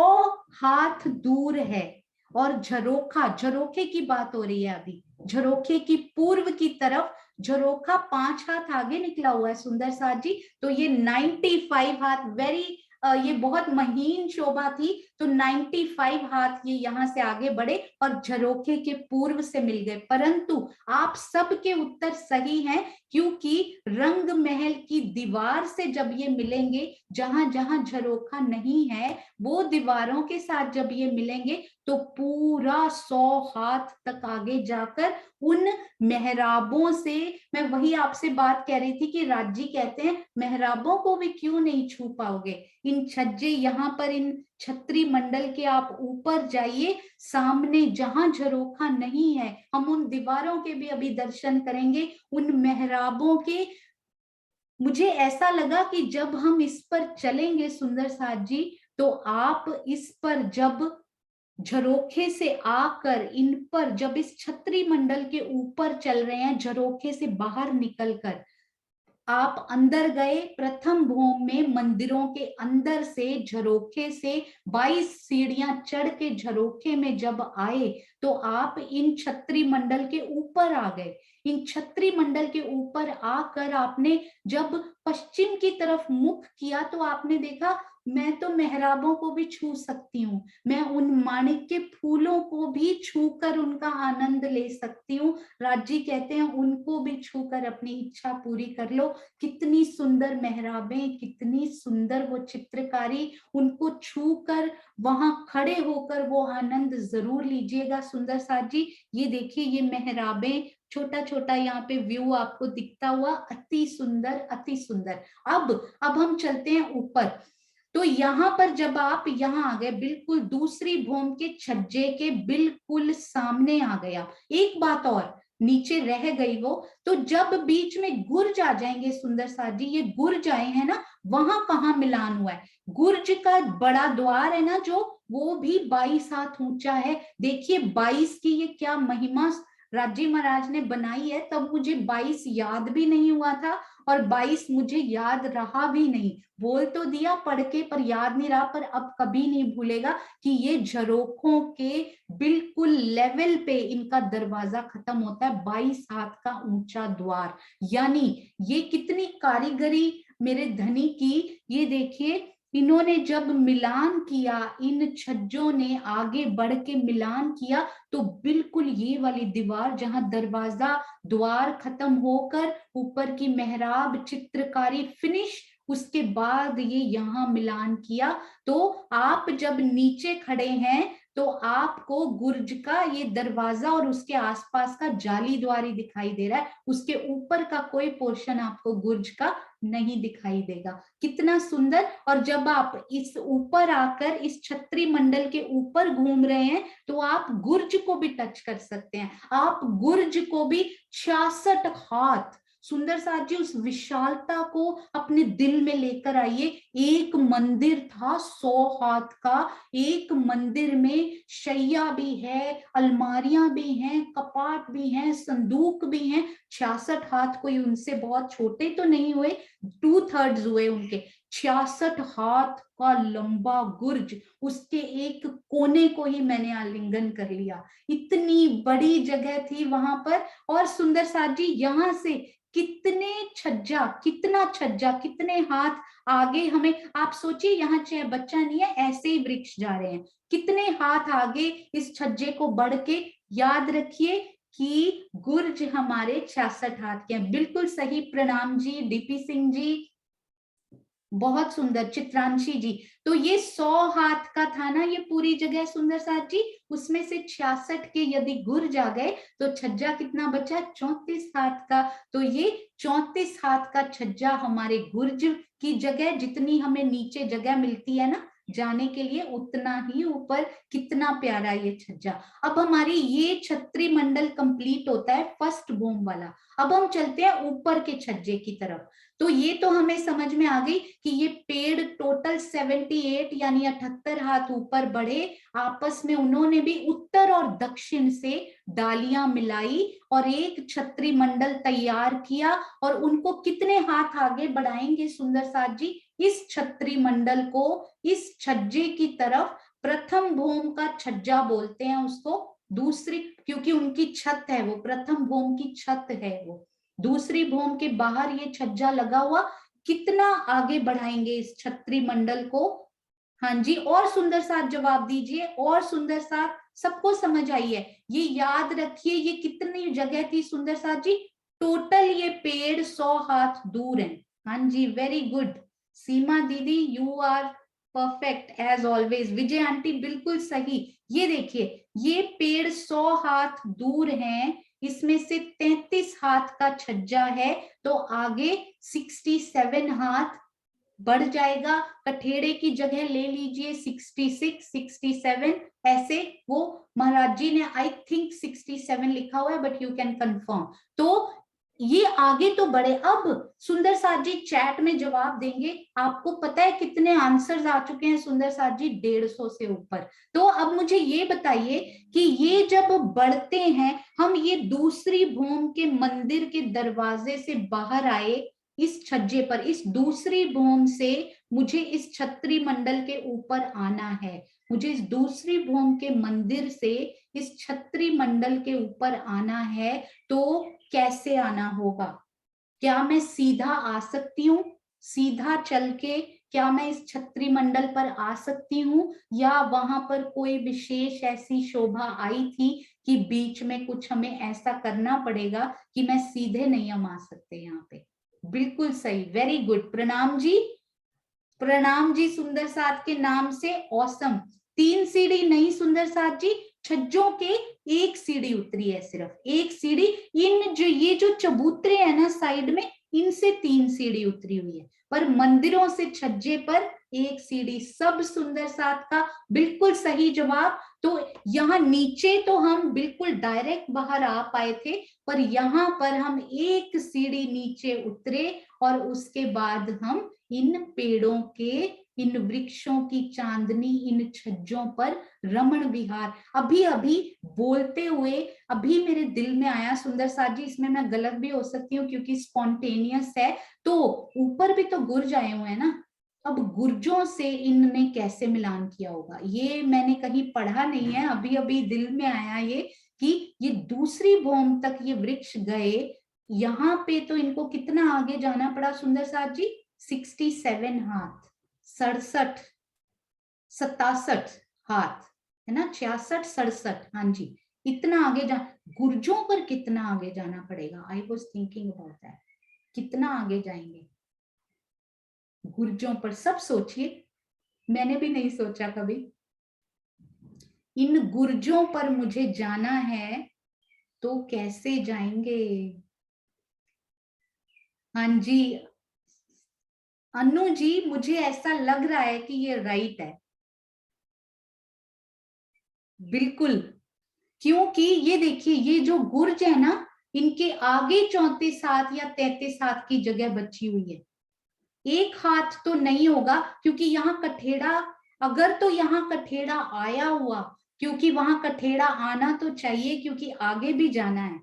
A: हाथ दूर है, और झरोखा, झरोखे की बात हो रही है अभी, झरोखे की पूर्व की तरफ झरोखा 5 हाथ आगे निकला हुआ है सुंदर साथ जी, तो ये 95 हाथ, वेरी ये बहुत महीन शोभा थी, तो 95 हाथ ये यहाँ से आगे बढ़े और झरोखे के पूर्व से मिल गए। परंतु आप सबके उत्तर सही हैं, क्योंकि रंग महल की दीवार से जब ये मिलेंगे, जहां जहां झरोखा नहीं है वो दीवारों के साथ जब ये मिलेंगे तो पूरा 100 हाथ तक आगे जाकर उन मेहराबों से, मैं वही आपसे बात कह रही थी कि राजी कहते हैं मेहराबों को भी क्यों नहीं छू पाओगे, इन छज्जे, यहाँ पर इन छत्री मंडल के आप ऊपर जाइए, सामने जहां झरोखा नहीं है, हम उन दीवारों के भी अभी दर्शन करेंगे, उन मेहराबों के। मुझे ऐसा लगा कि जब हम इस पर चलेंगे सुंदर साथ जी, तो आप इस पर जब झरोखे से आकर, इन पर जब इस छत्री मंडल के ऊपर चल रहे हैं, झरोखे से बाहर निकलकर आप अंदर गए, प्रथम भौम में मंदिरों के अंदर से झरोखे से 22 सीढ़ियां चढ़ के झरोखे में जब आए तो आप इन छत्री मंडल के ऊपर आ गए। इन छत्री मंडल के ऊपर आकर आपने जब पश्चिम की तरफ मुख किया तो आपने देखा मैं तो मेहराबों को भी छू सकती हूँ, मैं उन माणिक के फूलों को भी छूकर उनका आनंद ले सकती हूँ। राजी कहते हैं उनको भी छूकर अपनी इच्छा पूरी कर लो। कितनी सुंदर मेहराबें, कितनी सुंदर वो चित्रकारी, उनको छूकर वहां खड़े होकर वो आनंद जरूर लीजिएगा सुंदर साथ जी। ये देखिए, ये मेहराबें, छोटा छोटा यहाँ पे व्यू आपको दिखता हुआ, अति सुंदर अति सुंदर। अब हम चलते हैं ऊपर, तो यहाँ पर जब आप यहाँ आ गए, बिल्कुल दूसरी भौम के छज्जे के बिल्कुल सामने आ गया। एक बात और नीचे रह गई वो, तो जब बीच में गुर्ज आ जाएंगे सुंदर साथ जी, ये गुर्ज आए हैं ना, वहां कहाँ मिलान हुआ है? गुर्ज का बड़ा द्वार है ना जो, वो भी 22 हाथ ऊंचा है। देखिए 22 की ये क्या महिमा राजी महाराज ने बनाई है, तब मुझे 22 याद भी नहीं हुआ था, और 22 मुझे याद रहा भी नहीं। बोल तो दिया पढ़ के, पर याद नहीं रहा, पर अब कभी नहीं भूलेगा कि ये झरोखों के बिल्कुल लेवल पे इनका दरवाजा खत्म होता है, 22 हाथ का ऊंचा द्वार। यानी ये कितनी कारीगरी मेरे धनी की। ये देखिए, इन्होंने जब मिलान किया, इन छज्जों ने आगे बढ़ के मिलान किया, तो बिल्कुल ये वाली दीवार जहां दरवाजा द्वार खत्म होकर ऊपर की मेहराब चित्रकारी फिनिश, उसके बाद ये यहाँ मिलान किया। तो आप जब नीचे खड़े हैं तो आपको गुर्ज का ये दरवाजा और उसके आसपास का जाली द्वारी दिखाई दे रहा है, उसके ऊपर का कोई पोर्शन आपको गुर्ज का नहीं दिखाई देगा। कितना सुंदर। और जब आप इस ऊपर आकर इस छत्री मंडल के ऊपर घूम रहे हैं तो आप गुर्ज को भी टच कर सकते हैं, आप गुर्ज को भी 66 हाथ, सुंदर साथ जी उस विशालता को अपने दिल में लेकर आइए। एक मंदिर था 100 हाथ का, एक मंदिर में शैया भी है, अलमारियां भी हैं, कपाट भी हैं, संदूक भी हैं। 66 हाथ कोई उनसे बहुत छोटे तो नहीं हुए, 2/3 हुए उनके। 66 हाथ का लंबा गुर्ज, उसके एक कोने को ही मैंने आलिंगन कर लिया। इतनी बड़ी जगह थी वहां पर। और सुंदर साथ जी यहाँ से कितने छज्जा, कितना छज्जा, कितने हाथ आगे हमें, आप सोचिए यहाँ चाहे बच्चा नहीं है, ऐसे ही वृक्ष जा रहे हैं, कितने हाथ आगे इस छज्जे को बढ़ के। याद रखिए कि गुर्ज हमारे 66 हाथ के हैं। बिल्कुल सही, प्रणाम जी डीपी सिंह जी, बहुत सुंदर चित्रांशी जी। तो ये 100 हाथ का था ना ये पूरी जगह सुंदर साथ जी, उसमें से 66 के यदि गुर्ज आ गए तो छज्जा कितना बचा, 34 हाथ का। तो ये 34 हाथ का छज्जा हमारे गुर्ज की जगह, जितनी हमें नीचे जगह मिलती है ना जाने के लिए, उतना ही ऊपर। कितना प्यारा ये छज्जा। अब हमारी ये छत्री मंडल कंप्लीट होता है फर्स्ट भूम वाला। अब हम चलते हैं ऊपर के छज्जे की तरफ। तो ये तो हमें समझ में आ गई कि ये पेड़ टोटल 78 यानी 78 हाथ ऊपर बढ़े, आपस में उन्होंने भी उत्तर और दक्षिण से डालियां मिलाई और एक छत्री मंडल तैयार किया। और उनको कितने हाथ आगे बढ़ाएंगे सुंदर साथ जी, इस छत्री मंडल को इस छज्जे की तरफ, प्रथम भूम का छज्जा बोलते हैं उसको, दूसरी क्योंकि उनकी छत है वो, प्रथम भूम की छत है वो, दूसरी भूम के बाहर ये छज्जा लगा हुआ। कितना आगे बढ़ाएंगे इस छत्री मंडल को। हाँ जी, और सुंदर साथ जवाब दीजिए, और सुंदर साथ, सबको समझ आई है। ये याद रखिए ये कितनी जगह थी सुंदर साथ जी, टोटल ये पेड़ 100 हाथ दूर है। हाँ जी, वेरी गुड सीमा दीदी, you are perfect as always. Vijay aunty बिल्कुल सही। ये देखिए ये पेड़ 100 हाथ दूर हैं, इसमें से 33 हाथ का छज्जा है, तो आगे 67 हाथ बढ़ जाएगा। कठेड़े की जगह ले लीजिए 66, 67 ऐसे। वो महाराज जी ने आई थिंक 67 लिखा हुआ है, बट यू कैन कंफर्म। तो ये आगे तो बढ़े। अब सुंदर साथ जी चैट में जवाब देंगे। आपको पता है कितने आंसर्स आ चुके हैं सुंदर साथ जी, 150 से ऊपर। तो अब मुझे ये बताइए कि ये जब बढ़ते हैं, हम ये दूसरी भूम के मंदिर के दरवाजे से बाहर आए इस छज्जे पर, इस दूसरी भूम से मुझे इस छत्री मंडल के ऊपर आना है, मुझे इस दूसरी भूम के मंदिर से इस छत्री मंडल के ऊपर आना है। तो कैसे आना होगा? क्या मैं सीधा आ सकती हूँ, सीधा चल के क्या मैं इस छत्री मंडल पर आ सकती हूँ, या वहां पर कोई विशेष ऐसी शोभा आई थी कि बीच में कुछ हमें ऐसा करना पड़ेगा कि मैं सीधे नहीं हम आ सकते यहाँ पे? बिल्कुल सही, वेरी गुड प्रणाम जी, प्रणाम जी सुंदर साथ के नाम से। ऑसम। 3 सीढ़ी नहीं सुंदर साथ जी, छज्जों के एक सीढ़ी उतरी है, सिर्फ एक सीढ़ी। इन जो ये जो चबूतरे है ना साइड में, इनसे 3 सीढ़ी उतरी हुई है, पर मंदिरों से छज्जे पर एक सीढ़ी। सब सुंदर साथ का बिल्कुल सही जवाब। तो यहाँ नीचे तो हम बिल्कुल डायरेक्ट बाहर आ पाए थे, पर यहाँ पर हम एक सीढ़ी नीचे उतरे और उसके बाद हम इन पेड़ों के, इन वृक्षों की चांदनी, इन छज्जों पर रमण विहार। अभी अभी बोलते हुए अभी मेरे दिल में आया सुंदर साथ जी, इसमें मैं गलत भी हो सकती हूँ क्योंकि स्पॉन्टेनियस है। तो ऊपर भी तो गुर्ज आए हुए हैं ना, अब गुर्जों से इनने कैसे मिलान किया होगा, ये मैंने कहीं पढ़ा नहीं है, अभी अभी दिल में आया ये कि ये दूसरी भूमि तक ये वृक्ष गए। यहाँ पे तो इनको कितना आगे जाना पड़ा सुंदर साथ जी, 67 हाथ, 67, 67 हाथ, है ना, 66, 67, हाँ जी, इतना आगे जा, गुर्जों पर कितना आगे जाना पड़ेगा? I was thinking about that, कितना आगे जाएंगे? गुर्जों पर सब सोचिए, मैंने भी नहीं सोचा कभी। इन गुर्जों पर मुझे जाना है तो कैसे जाएंगे? हाँ जी अनु जी, मुझे ऐसा लग रहा है कि ये राइट है, बिल्कुल। क्योंकि ये देखिए, ये जो गुर्ज है ना, इनके आगे 34 हाथ या 33 हाथ की जगह बची हुई है। एक हाथ तो नहीं होगा, क्योंकि यहाँ कठेड़ा, अगर तो यहाँ कठेड़ा आया हुआ, क्योंकि वहां कठेड़ा आना तो चाहिए क्योंकि आगे भी जाना है,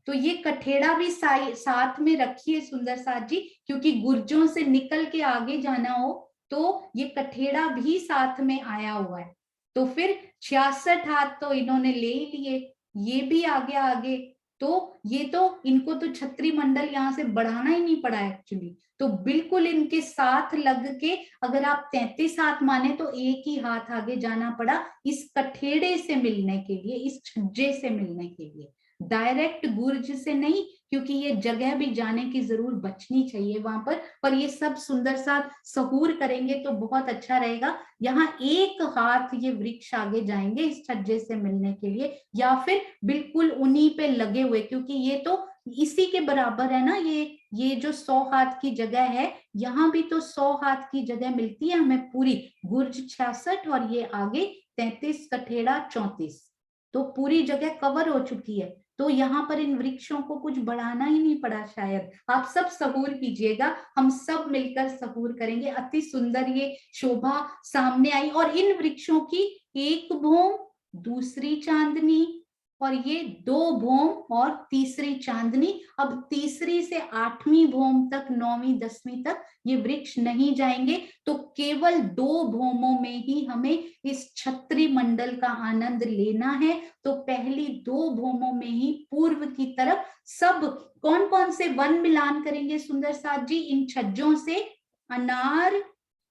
A: तो ये कठेड़ा भी साथ में रखिए सुंदर साथ जी, क्योंकि गुर्जों से निकल के आगे जाना हो तो ये कठेड़ा भी साथ में आया हुआ है। तो फिर 66 हाथ तो इन्होंने ले ही लिए, ये भी आगे आगे, तो ये तो इनको तो छत्री मंडल यहाँ से बढ़ाना ही नहीं पड़ा एक्चुअली, तो बिल्कुल इनके साथ लग के अगर आप 33 हाथ माने तो एक ही हाथ आगे जाना पड़ा इस कठेड़े से मिलने के लिए, इस छज्जे से मिलने के लिए, डायरेक्ट गुर्ज से नहीं, क्योंकि ये जगह भी जाने की जरूर बचनी चाहिए वहां पर ये सब सुंदर सा सहूर करेंगे तो बहुत अच्छा रहेगा। यहाँ एक हाथ ये वृक्ष आगे जाएंगे इस छज्जे से मिलने के लिए, या फिर बिल्कुल उन्हीं पे लगे हुए, क्योंकि ये तो इसी के बराबर है ना, ये जो 100 हाथ की जगह है, यहाँ भी तो 100 हाथ की जगह मिलती है हमें पूरी, गुर्ज 66 और ये आगे 33 कठेड़ा 34, तो पूरी जगह कवर हो चुकी है। तो यहाँ पर इन वृक्षों को कुछ बढ़ाना ही नहीं पड़ा शायद। आप सब सहूर कीजिएगा, हम सब मिलकर सहूर करेंगे। अति सुंदर ये शोभा सामने आई, और इन वृक्षों की एक भौम, दूसरी चांदनी, और ये 2 भौम और तीसरी चांदनी। अब तीसरी से 8वीं भौम तक, 9वीं 10वीं तक ये वृक्ष नहीं जाएंगे, तो केवल 2 भौमों में ही हमें इस छत्री मंडल का आनंद लेना है। तो पहली 2 भौमों में ही पूर्व की तरफ सब कौन कौन से वन मिलान करेंगे सुंदर साथ जी? इन छज्जों से अनार,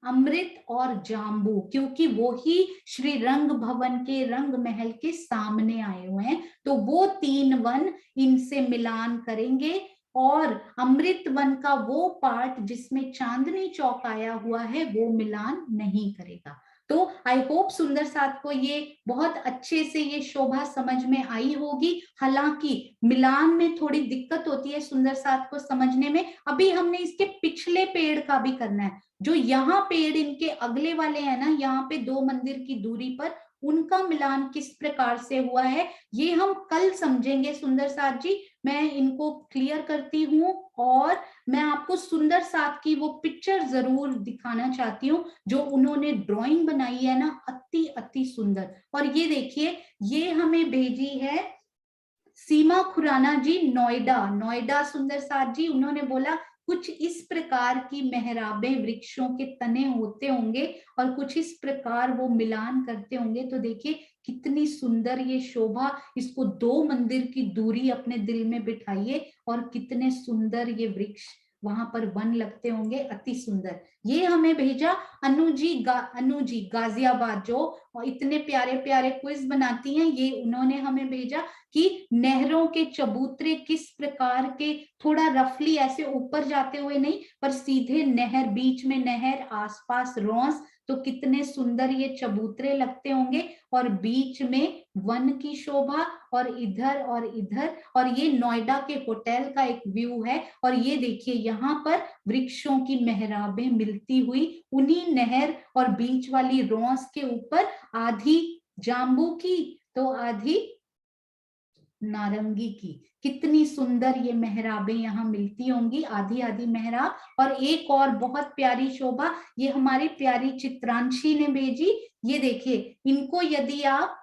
A: अमृत और जाम्बू, क्योंकि वो ही श्री रंग भवन के रंग महल के सामने आए हुए हैं, तो वो 3 वन इनसे मिलान करेंगे। और अमृत वन का वो पार्ट जिसमें चांदनी चौक आया हुआ है वो मिलान नहीं करेगा। तो आई होप सुंदर साथ को ये बहुत अच्छे से ये शोभा समझ में आई होगी। हालांकि मिलान में थोड़ी दिक्कत होती है सुंदर साथ को समझने में। अभी हमने इसके पिछले पेड़ का भी करना है, जो यहाँ पेड़ इनके अगले वाले हैं ना, यहाँ पे 2 मंदिर की दूरी पर, उनका मिलान किस प्रकार से हुआ है ये हम कल समझेंगे सुंदर साथ जी। मैं इनको क्लियर करती हूँ, और मैं आपको सुंदर साथ की वो पिक्चर जरूर दिखाना चाहती हूँ जो उन्होंने ड्राइंग बनाई है ना, अति अति सुंदर। और ये देखिए, ये हमें भेजी है सीमा खुराना जी, नोएडा। नोएडा सुंदर साथ जी, उन्होंने बोला कुछ इस प्रकार की मेहराबें वृक्षों के तने होते होंगे और कुछ इस प्रकार वो मिलान करते होंगे। तो देखिए कितनी सुंदर ये शोभा, इसको 2 मंदिर की दूरी अपने दिल में बिठाइए, और कितने सुंदर ये वृक्ष वहां पर वन लगते होंगे, अति सुंदर। ये हमें भेजा अनु जी गाजियाबाद, जो इतने प्यारे प्यारे क्विज बनाती हैं, ये उन्होंने हमें भेजा कि नहरों के चबूतरे किस प्रकार के, थोड़ा रफली ऐसे ऊपर जाते हुए नहीं, पर सीधे नहर, बीच में नहर, आसपास रोंस, तो कितने सुंदर ये चबूतरे लगते होंगे, और बीच में वन की शोभा, और इधर, और ये नोएडा के होटल का एक व्यू है। और ये देखिए यहाँ पर वृक्षों की मेहराबें मिलती हुई उन्हीं नहर और बीच वाली रोंस के ऊपर, आधी जाम्बू की तो आधी नारंगी की, कितनी सुंदर ये मेहराबें यहाँ मिलती होंगी, आधी आधी मेहराब। और एक और बहुत प्यारी शोभा ये हमारी प्यारी चित्रांशी ने भेजी। ये देखिए, इनको यदि आप,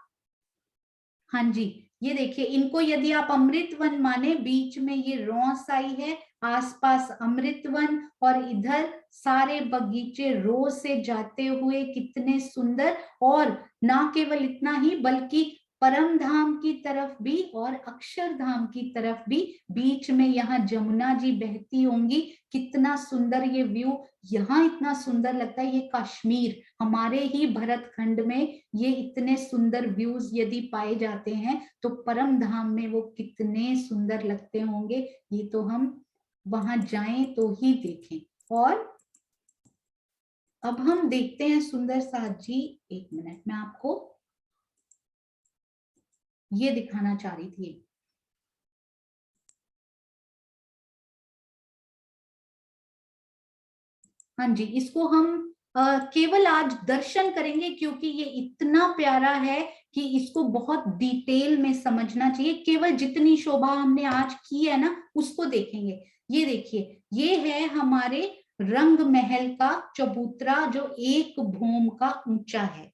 A: हाँ जी, ये देखिए, इनको यदि आप अमृत वन माने, बीच में ये रोंस आई है, आसपास अमृत वन, और इधर सारे बगीचे रो से जाते हुए कितने सुंदर। और ना केवल इतना ही, बल्कि परम धाम की तरफ भी और अक्षरधाम की तरफ भी, बीच में यहाँ जमुना जी बहती होंगी, कितना सुंदर ये व्यू। यहाँ इतना सुंदर लगता है, ये कश्मीर, हमारे ही भरत खंड में ये इतने सुंदर व्यूज यदि पाए जाते हैं, तो परम धाम में वो कितने सुंदर लगते होंगे, ये तो हम वहां जाएं तो ही देखें। और अब हम देखते हैं सुंदर साथ जी, एक मिनट मैं आपको ये दिखाना चाह रही थी। हाँ जी, इसको हम केवल आज दर्शन करेंगे क्योंकि ये इतना प्यारा है कि इसको बहुत डिटेल में समझना चाहिए। केवल जितनी शोभा हमने आज की है ना उसको देखेंगे। ये देखिए, ये है हमारे रंग महल का चबूतरा जो 1 भोम का ऊंचा है,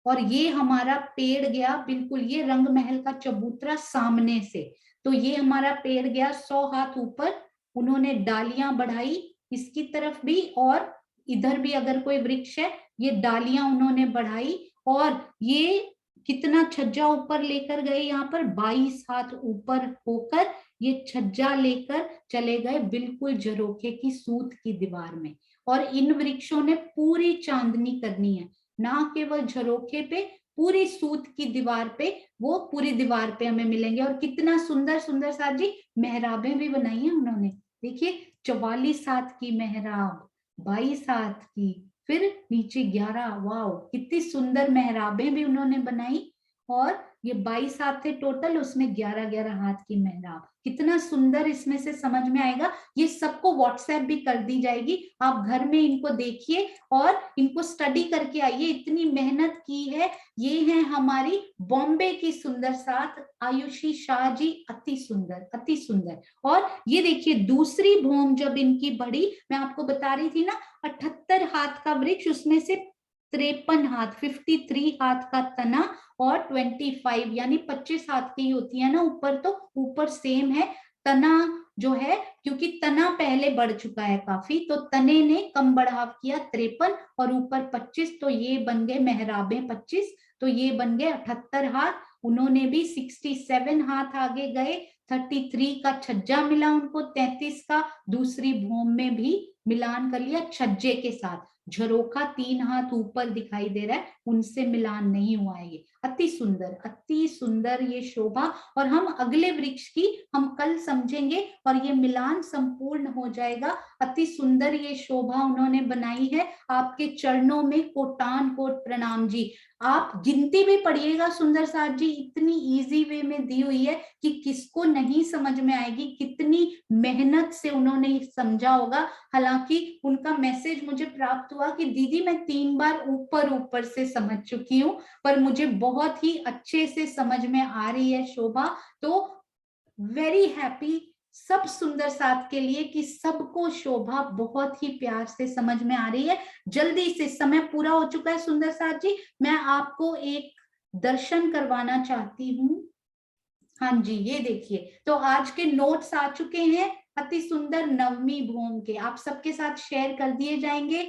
A: और ये हमारा पेड़ गया बिल्कुल, ये रंग महल का चबूतरा सामने से, तो ये हमारा पेड़ गया 100 हाथ ऊपर। उन्होंने डालियां बढ़ाई इसकी तरफ भी, और इधर भी अगर कोई वृक्ष है ये डालियां उन्होंने बढ़ाई, और ये कितना छज्जा ऊपर लेकर गए, यहाँ पर 22 हाथ ऊपर होकर ये छज्जा लेकर चले गए बिल्कुल झरोखे की सूत की दीवार में। और इन वृक्षों ने पूरी चांदनी करनी है, ना केवल झरोखे पे, पूरी सूत की दीवार पे, वो पूरी दीवार पे हमें मिलेंगे। और कितना सुंदर सुंदर साथ जी मेहराबें भी बनाई है उन्होंने। देखिए 44 हाथ की मेहराब, 22 हाथ की, फिर नीचे 11, वाओ कितनी सुंदर मेहराबें भी उन्होंने बनाई। और ये 22 हाथ थे टोटल, उसमें 11-11 हाथ की मेहराब, कितना सुंदर इसमें से समझ में आएगा। ये सबको व्हाट्सएप भी कर दी जाएगी, आप घर में इनको देखिए और इनको स्टडी करके आइए, इतनी मेहनत की है। ये है हमारी बॉम्बे की सुंदर साथ आयुषी शाह जी, अति सुंदर अति सुंदर। और ये देखिए दूसरी भूम जब इनकी बढ़ी, मैं आपको बता रही थी ना 78 हाथ का वृक्ष, उसमें से 53 हाथ 53 हाथ का तना, और 25 यानी 25 हाथ की होती है ना ऊपर, तो ऊपर सेम है तना जो है, क्योंकि तना पहले बढ़ चुका है काफी, तो तने ने कम बढ़ाव किया 53, और ऊपर 25, तो ये बन गए मेहराबें 25, तो ये बन गए 78 हाथ। उन्होंने भी 67 हाथ आगे गए, 33 का छज्जा मिला उनको, 33 का दूसरी भूम में भी मिलान कर लिया छज्जे के साथ। झरोखा 3 हाथ ऊपर दिखाई दे रहा है, उनसे मिलान नहीं हुआ है। ये अति सुंदर ये शोभा। और हम अगले वृक्ष की हम कल समझेंगे और ये मिलान संपूर्ण हो जाएगा। अति सुंदर ये शोभा उन्होंने बनाई है, आपके चरणों में कोटान कोट प्रणाम जी। आप गिनती भी पढ़िएगा सुंदर साथ जी, इतनी इजी वे में दी हुई है कि किसको नहीं समझ में आएगी, कितनी मेहनत से उन्होंने समझा होगा। हालांकि उनका मैसेज मुझे प्राप्त हुआ कि दीदी मैं 3 बार ऊपर ऊपर से समझ चुकी हूँ, पर मुझे बहुत ही अच्छे से समझ में आ रही है शोभा। तो वेरी हैप्पी सब सुंदर साथ के लिए कि सबको शोभा बहुत ही प्यार से समझ में आ रही है। जल्दी से, समय पूरा हो चुका है सुंदर साथ जी, मैं आपको एक दर्शन करवाना चाहती हूँ। हाँ जी, ये देखिए, तो आज के नोट्स आ चुके हैं अति सुंदर नवमी भूम के, आप सबके साथ शेयर कर दिए जाएंगे।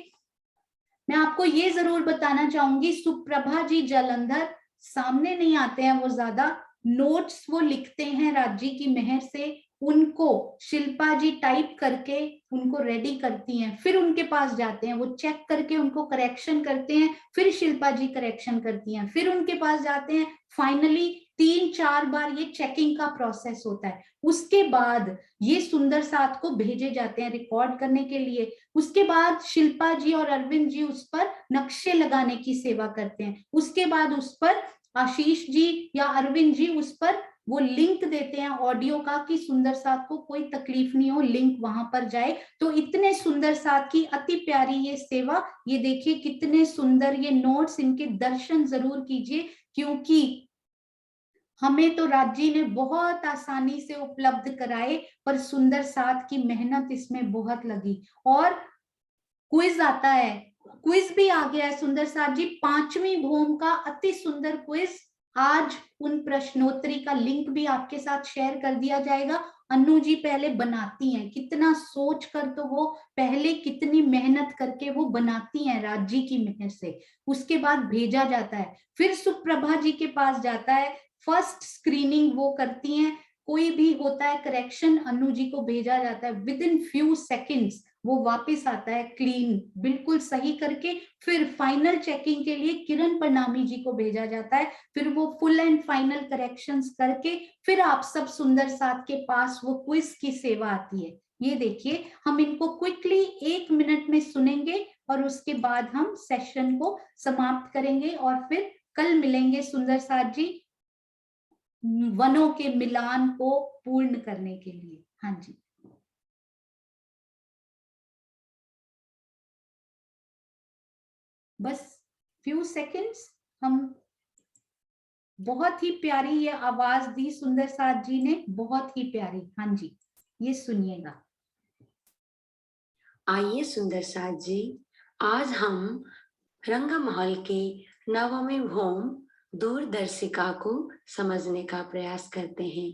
A: मैं आपको ये जरूर बताना चाहूंगी, सुप्रभा जी जलंधर सामने नहीं आते हैं, वो ज्यादा नोट्स वो लिखते हैं राज्य की मेहर से, उनको शिल्पा जी टाइप करके उनको रेडी करती हैं, फिर उनके पास जाते हैं, वो चेक करके उनको करेक्शन करते हैं, फिर शिल्पा जी करेक्शन करती हैं, फिर उनके पास जाते हैं, फाइनली 3-4 बार ये चेकिंग का प्रोसेस होता है। उसके बाद ये सुंदर साथ को भेजे जाते हैं रिकॉर्ड करने के लिए। उसके बाद शिल्पा जी और अरविंद जी उस पर नक्शे लगाने की सेवा करते हैं। उसके बाद उस पर आशीष जी या अरविंद जी उस पर वो लिंक देते हैं ऑडियो का, कि सुंदर साथ को कोई तकलीफ नहीं हो, लिंक वहां पर जाए। तो इतने सुंदर साथ की अति प्यारी ये सेवा, ये देखिए कितने सुंदर ये नोट्स, इनके दर्शन जरूर कीजिए, क्योंकि हमें तो राज्य ने बहुत आसानी से उपलब्ध कराए, पर सुंदर साथ की मेहनत इसमें बहुत लगी। और क्विज आता है, क्विज भी आ गया है सुंदर साथ जी, 5वीं भूम का अति सुंदर क्विज। आज उन प्रश्नोत्तरी का लिंक भी आपके साथ शेयर कर दिया जाएगा। अनु जी पहले बनाती हैं, कितना सोच कर, तो वो पहले कितनी मेहनत करके वो बनाती हैं राज्य की मेहनत से, उसके बाद भेजा जाता है, फिर सुप्रभा जी के पास जाता है, फर्स्ट स्क्रीनिंग वो करती हैं, कोई भी होता है करेक्शन अनु जी को भेजा जाता है, विद इन फ्यू सेकेंड्स वो वापस आता है क्लीन बिल्कुल सही करके। फिर फाइनल चेकिंग के लिए किरण प्रणामी जी को भेजा जाता है, फिर वो फुल एंड फाइनल करेक्शंस करके फिर आप सब सुंदर साथ के पास वो क्विज की सेवा आती है। ये देखिए, हम इनको क्विकली 1 मिनट में सुनेंगे, और उसके बाद हम सेशन को समाप्त करेंगे और फिर कल मिलेंगे सुंदर साथ जी वनों के मिलान को पूर्ण करने के लिए। हाँ जी, बस फ्यू सेकंड्स। हम बहुत ही प्यारी ये आवाज दी सुंदर साथ जी ने, बहुत ही प्यारी। हाँ जी, ये सुनिएगा।
B: आइए सुंदर साथ जी, आज हम रंगमहल के नवमी भौम दूरदर्शिका को समझने का प्रयास करते हैं।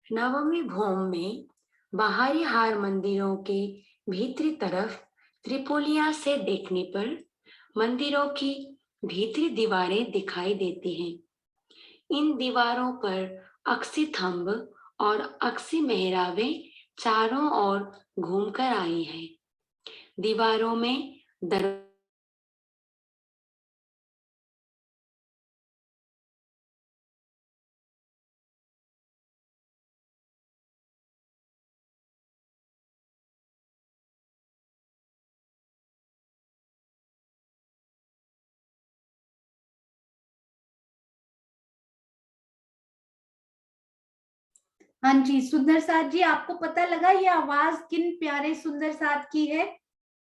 B: नवमी भौम में बाहरी हार मंदिरों के भीतरी तरफ त्रिपोलिया से देखने पर मंदिरों की भीतरी दीवारें दिखाई देती हैं। इन दीवारों पर अक्सी थंब और अक्सी मेहराबें चारों ओर घूमकर आई हैं। दीवारों में दर
A: हाँ जी सुंदर साथ जी, आपको पता लगा ये आवाज किन प्यारे सुंदर साथ की है?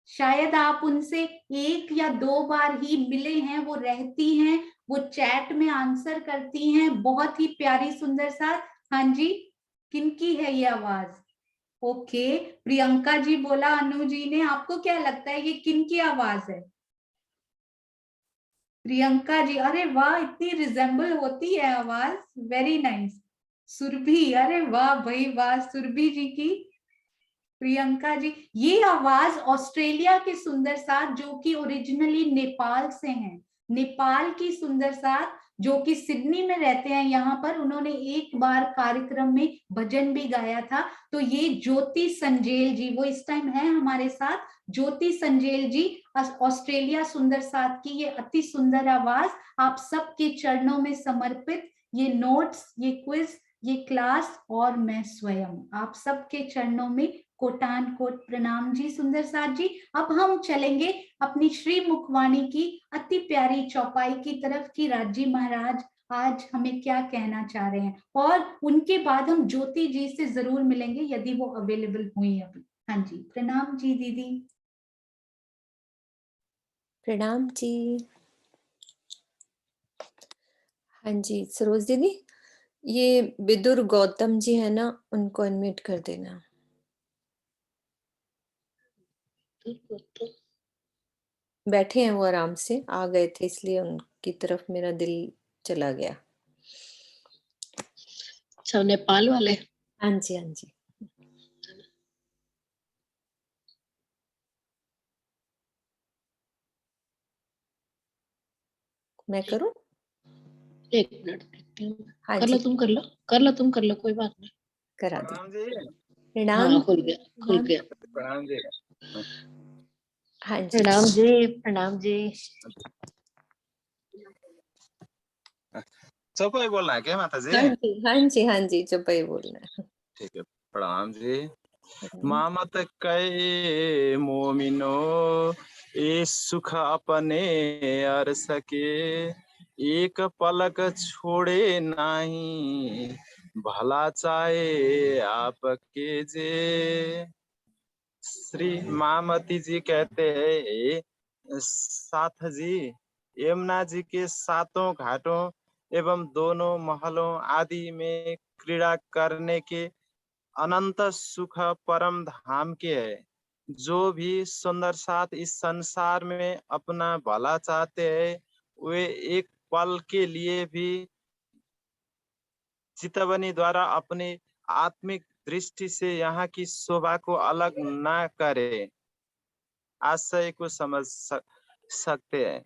A: शायद आप उनसे एक या दो बार ही मिले हैं, वो रहती हैं, वो चैट में आंसर करती हैं, बहुत ही प्यारी सुंदर साथ। हाँ जी, किनकी है ये आवाज? ओके, प्रियंका जी बोला अनु जी ने। आपको क्या लगता है ये किनकी आवाज है? प्रियंका जी, अरे वाह, इतनी रिजेंबल होती है आवाज, वेरी नाइस। सुरभि, अरे वाह भाई वाह, सुरभि जी की। प्रियंका जी, ये आवाज ऑस्ट्रेलिया के सुंदर साथ जो कि ओरिजिनली नेपाल से हैं, नेपाल की सुंदर साथ जो कि सिडनी में रहते हैं यहाँ पर, उन्होंने एक बार कार्यक्रम में भजन भी गाया था। तो ये ज्योति संजेल जी, वो इस टाइम है हमारे साथ। ज्योति संजेल जी, ऑस्ट्रेलिया सुंदर साथ की ये अति सुंदर आवाज आप सबके चरणों में समर्पित। ये नोट्स, ये क्विज, ये क्लास और मैं स्वयं आप सबके चरणों में कोटान कोट प्रणाम जी सुंदर साथ जी। अब हम चलेंगे अपनी श्री मुखवाणी की अति प्यारी चौपाई की तरफ की राजी महाराज आज हमें क्या कहना चाह रहे हैं, और उनके बाद हम ज्योति जी से जरूर मिलेंगे यदि वो अवेलेबल हुई अभी। हाँ जी, प्रणाम जी दीदी।
C: प्रणाम जी। हाँ जी सरोज दीदी, ये विदुर गौतम जी है ना, उनको अनम्यूट कर देना। बैठे हैं वो आराम से, आ गए थे इसलिए उनकी तरफ मेरा दिल चला गया।
D: अच्छा, नेपाल वाले?
C: हाँ जी हाँ जी। मैं करूं?
D: एक मिनट देखती हूँ।
C: हाँ
D: कर
C: जी,
D: लो तुम, कर लो, कर लो तुम, कर लो, कोई बात नहीं।
C: करा दी।
D: हाँ,
C: प्रणाम।
D: खुल गया, खुल गया।
E: प्रणाम जी।
C: हाँ जी,
D: प्रणाम जी, प्रणाम जी।
E: चौपाई बोलना है क्या माता जी?
C: हाँ जी हाँ जी हाँ जी, चुपई बोलना है।
E: ठीक है, प्रणाम जी।
C: प्रणाम।
E: मामत कै मोमिनो ए सुख अपने अर सके, एक पलक छोड़े नाही भला चाहे आपके जे। श्री मामती जी कहते हैं, साथ जी यमुना जी के सातों घाटों एवं दोनों महलों आदि में क्रीड़ा करने के अनंत सुख परम धाम के है। जो भी सुंदर साथ इस संसार में अपना भला चाहते हैं, वे एक पल के लिए भी चितवनी द्वारा अपनी आत्मिक दृष्टि से यहाँ की शोभा को अलग न करे, आशय को समझ सकते हैं।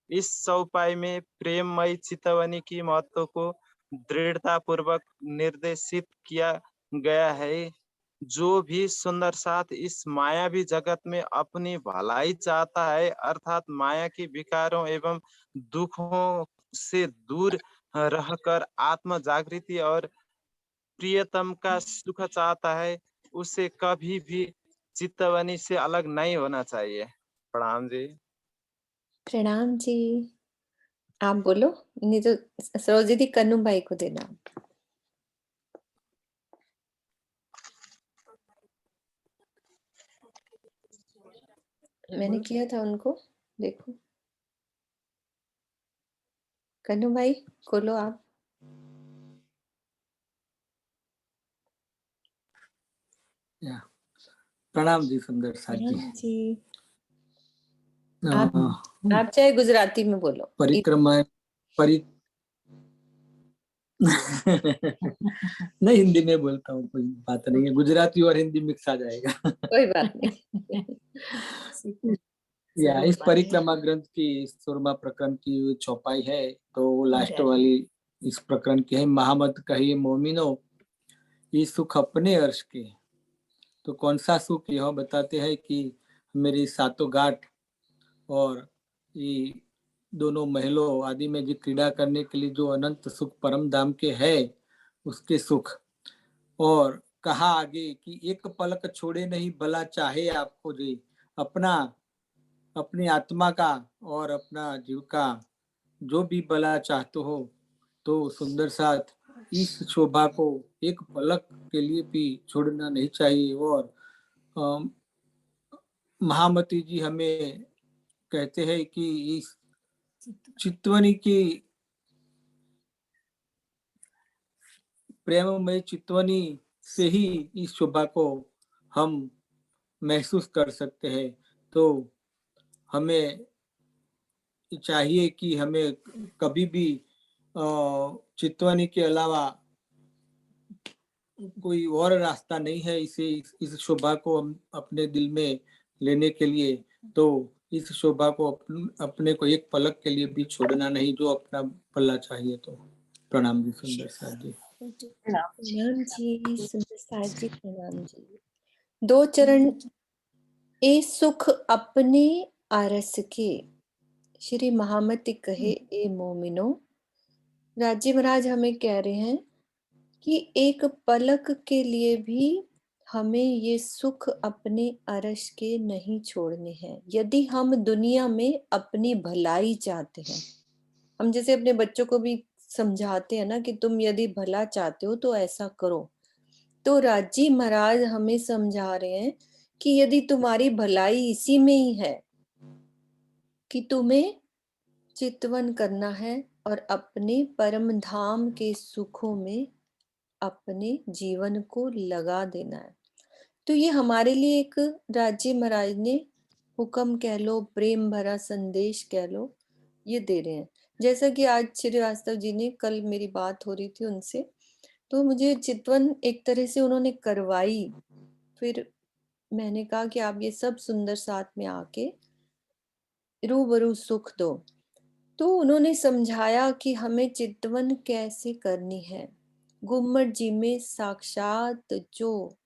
E: इस चौपाई में प्रेममयी चितवनी की महत्व को दृढ़ता पूर्वक निर्देशित किया गया है। जो भी सुंदर साथ इस मायावी जगत में अपनी भलाई चाहता है, अर्थात माया के विकारों एवं दुखों से दूर रहकर आत्म जागृति और प्रियतम का सुख चाहता है, उसे कभी भी चितवनी से अलग नहीं होना चाहिए। प्रणाम जी।
C: प्रणाम जी। आप बोलो, नहीं तो सरोज दीदी कन्नू भाई को देना। मैंने किया था उनको, देखो। कन्नू भाई खोलो आप।
F: या, प्रणाम जी सुंदर साथ जी।
C: प्रणाम जी।
F: अ,
C: आप चाहे गुजराती में बोलो।
F: परिक्रमा परि नहीं, हिंदी में बोलता हूँ, कोई बात नहीं है, गुजराती और हिंदी मिक्स आ जाएगा।
C: कोई बात नहीं।
F: या इस परिक्रमा ग्रंथ की 16वां प्रकरण की चौपाई है, तो लास्ट वाली इस प्रकरण की है, महामत कहिए मोमिनो ये सुख अपने अर्श के। तो कौन सा सुख, यह बताते हैं कि मेरी सातों गांठ और ये दोनों महलों आदि में जो क्रीड़ा करने के लिए जो अनंत सुख परम धाम के है, उसके सुख। और कहा आगे कि एक पलक छोड़े नहीं, भला चाहे आपको जी अपना अपनी आत्मा का और अपना जीव का जो भी भला चाहते हो, तो सुंदर साथ इस शोभा को एक पलक के लिए भी छोड़ना नहीं चाहिए। और महामती जी हमें कहते हैं कि इस चितवनी की प्रेममय चितवनी से ही इस शोभा को हम महसूस कर सकते हैं। तो हमें चाहिए कि हमें कभी भी चितवनी के अलावा कोई और रास्ता नहीं है इसे इस शोभा को हम अपने दिल में लेने के लिए। तो इस शोभा को अपने को एक पलक के लिए भी छोड़ना नहीं, जो अपना भला चाहिए। तो प्रणाम जी सुंदर साथ जी।
C: प्रणाम जी सुंदर साथ जी, प्रणाम जी। 2 चरण ए सुख अपने आरस के, श्री महामति कहे ए मोमिनो। राजी महाराज हमें कह रहे हैं कि एक पलक के लिए भी हमें ये सुख अपने अरश के नहीं छोड़ने हैं। यदि हम दुनिया में अपनी भलाई चाहते हैं, हम जैसे अपने बच्चों को भी समझाते हैं ना कि तुम यदि भला चाहते हो तो ऐसा करो, तो राजी महाराज हमें समझा रहे हैं कि यदि तुम्हारी भलाई इसी में ही है कि तुम्हें चितवन करना है और अपने परम धाम के सुखों में अपने जीवन को लगा देना है, तो ये हमारे लिए एक राजी महाराज ने हुक्म कह लो, प्रेम भरा संदेश कह लो, ये दे रहे हैं। जैसा कि आज श्रीवास्तव जी ने, कल मेरी बात हो रही थी उनसे, तो मुझे चितवन एक तरह से उन्होंने करवाई। फिर मैंने कहा कि आप ये सब सुंदर साथ में आके रूबरू सुख दो। तो उन्होंने समझाया कि हमें चितवन कैसे करनी है। गुम्मट जी में साक्षात जो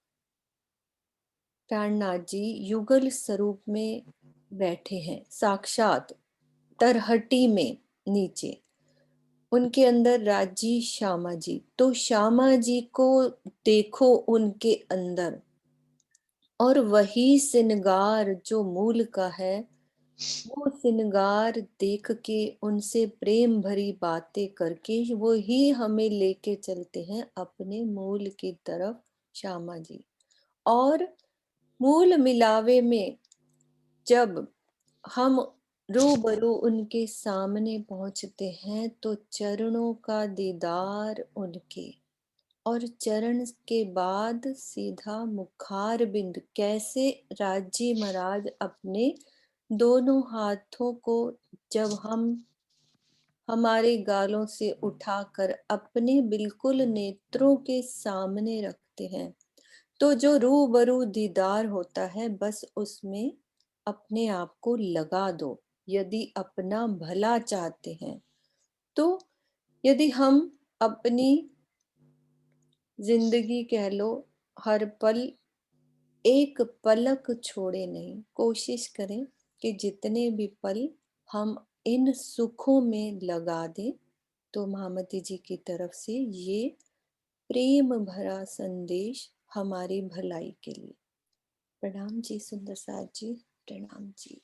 C: प्राणनाथ जी युगल स्वरूप में बैठे हैं, साक्षात तरहटी में नीचे, उनके अंदर राजी श्यामा जी, तो श्यामा जी को देखो उनके अंदर, और वही सिनगार जो मूल का है, वो सिनगार देख के उनसे प्रेम भरी बातें करके वो ही हमें लेके चलते हैं अपने मूल की तरफ, श्यामा जी। और मूल मिलावे में जब हम रूबरू उनके सामने पहुंचते हैं तो चरणों का दीदार उनके, और चरण के बाद सीधा मुखार बिंद। कैसे राजी महाराज अपने दोनों हाथों को जब हम हमारे गालों से उठाकर अपने बिल्कुल नेत्रों के सामने रखते हैं, तो जो रूबरू दीदार होता है, बस उसमें अपने आप को लगा दो। यदि अपना भला चाहते हैं तो यदि हम अपनी जिंदगी कह लो हर पल एक पलक छोड़े नहीं, कोशिश करें कि जितने भी पल हम इन सुखों में लगा दें। तो महामती जी की तरफ से ये प्रेम भरा संदेश हमारी भलाई के लिए। प्रणाम जी सुंदर साथ जी, प्रणाम जी।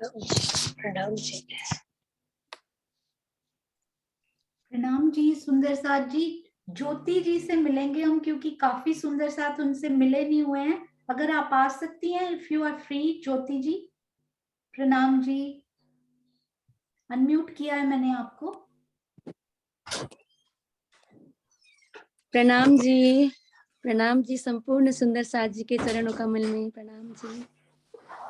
D: प्रणाम जी।
A: प्रणाम जी सुंदर साथ जी। ज्योति जी से मिलेंगे हम, क्योंकि काफी सुंदर साथ उनसे मिले नहीं हुए हैं। अगर आप आ सकती हैं, इफ यू आर फ्री ज्योति जी। प्रणाम जी, अनम्यूट किया है मैंने आपको।
B: प्रणाम जी संपूर्ण सुंदर साथ जी के चरणों कमल में प्रणाम जी।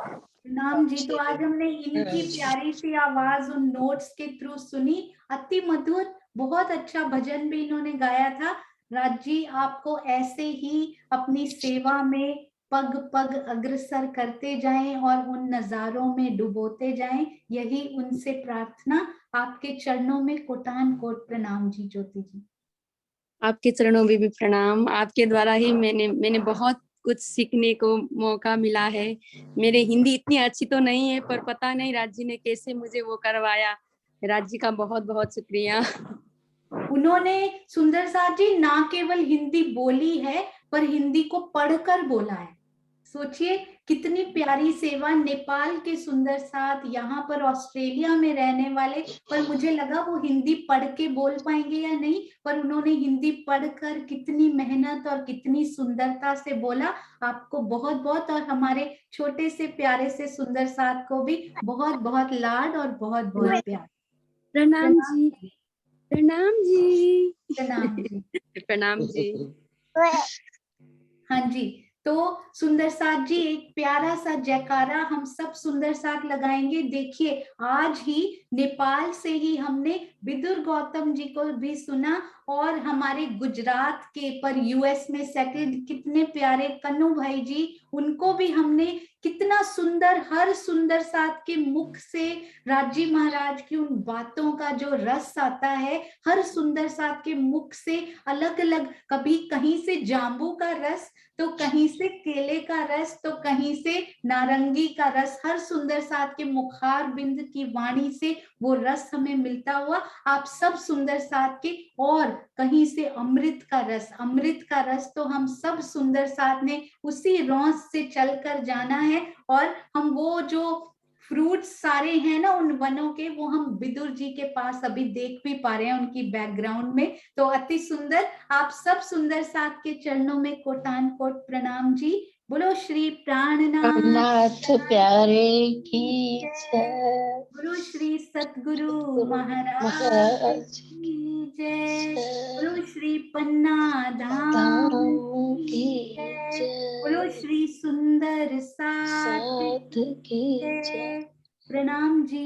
A: प्रणाम जी। तो आज हमने इनकी प्यारी सी आवाज उन नोट्स के थ्रू सुनी, अति मधुर, बहुत अच्छा भजन भी इन्होंने गाया था। राज जी, आपको ऐसे ही अपनी सेवा में पग पग अग्रसर करते जाएं और उन नजारों में डुबोते जाएं, यही उनसे प्रार्थना। आपके चरणों में कोटान कोट प्रणाम जी ज्योति जी।
B: आपके चरणों में भी प्रणाम। आपके द्वारा ही मैंने बहुत कुछ सीखने को मौका मिला है। मेरे हिंदी इतनी अच्छी तो नहीं है, पर पता नहीं राज जी ने कैसे मुझे वो करवाया। राज जी का बहुत बहुत शुक्रिया।
A: उन्होंने सुंदर साथ जी ना केवल हिंदी बोली है, पर हिंदी को पढ़कर बोला है। सोचिए कितनी प्यारी सेवा। नेपाल के सुंदर साथ, यहाँ पर ऑस्ट्रेलिया में रहने वाले, पर मुझे लगा वो हिंदी पढ़ के बोल पाएंगे या नहीं, पर उन्होंने हिंदी पढ़कर कितनी मेहनत और कितनी सुंदरता से बोला। आपको बहुत बहुत, और हमारे छोटे से प्यारे से सुंदर साथ को भी बहुत बहुत लाड और बहुत बहुत प्यार।
B: प्रणाम जी। प्रणाम जी।
A: प्रणाम जी।
B: प्रणाम जी।
A: हाँ जी। तो सुंदर साथ जी, एक प्यारा सा जयकारा हम सब सुंदर साथ लगाएंगे। देखिए आज ही नेपाल से ही हमने विदुर गौतम जी को भी सुना, और हमारे गुजरात के पर यूएस में सेटल्ड कितने प्यारे कन्नू भाई जी, उनको भी हमने कितना सुंदर, हर सुंदर साथ के मुख से राजी महाराज की उन बातों का जो रस आता है, हर सुंदर साथ के मुख से अलग अलग, कभी कहीं से जांबू का रस, तो कहीं से केले का रस, तो कहीं से नारंगी का रस, हर सुंदर साथ के मुखार बिंद की वाणी से वो रस हमें मिलता हुआ आप सब सुंदर साथ के, और कहीं से अमृत का रस, अमृत का रस तो हम सब सुंदर साथ ने उसी रौस से चलकर जाना है। और हम वो जो फ्रूट्स सारे हैं ना उन वनों के, वो हम विदुर जी के पास अभी देख भी पा रहे हैं उनकी बैकग्राउंड में। तो अति सुंदर। आप सब सुंदर साथ के चरणों में कोटान कोट प्रणाम जी। बोलो श्री प्राणनाथ
D: नाथ प्यारे की जय।
A: गुरु श्री सतगुरु महाराज
D: महाराज
A: की जय।
D: जय।
A: बोलो श्री पन्ना धाम
D: धाम
A: की
D: की
A: जय।
D: जय।
A: बोलो श्री सुंदर साथ
D: साथ की
A: जय।
D: जय।
A: प्रणाम जी।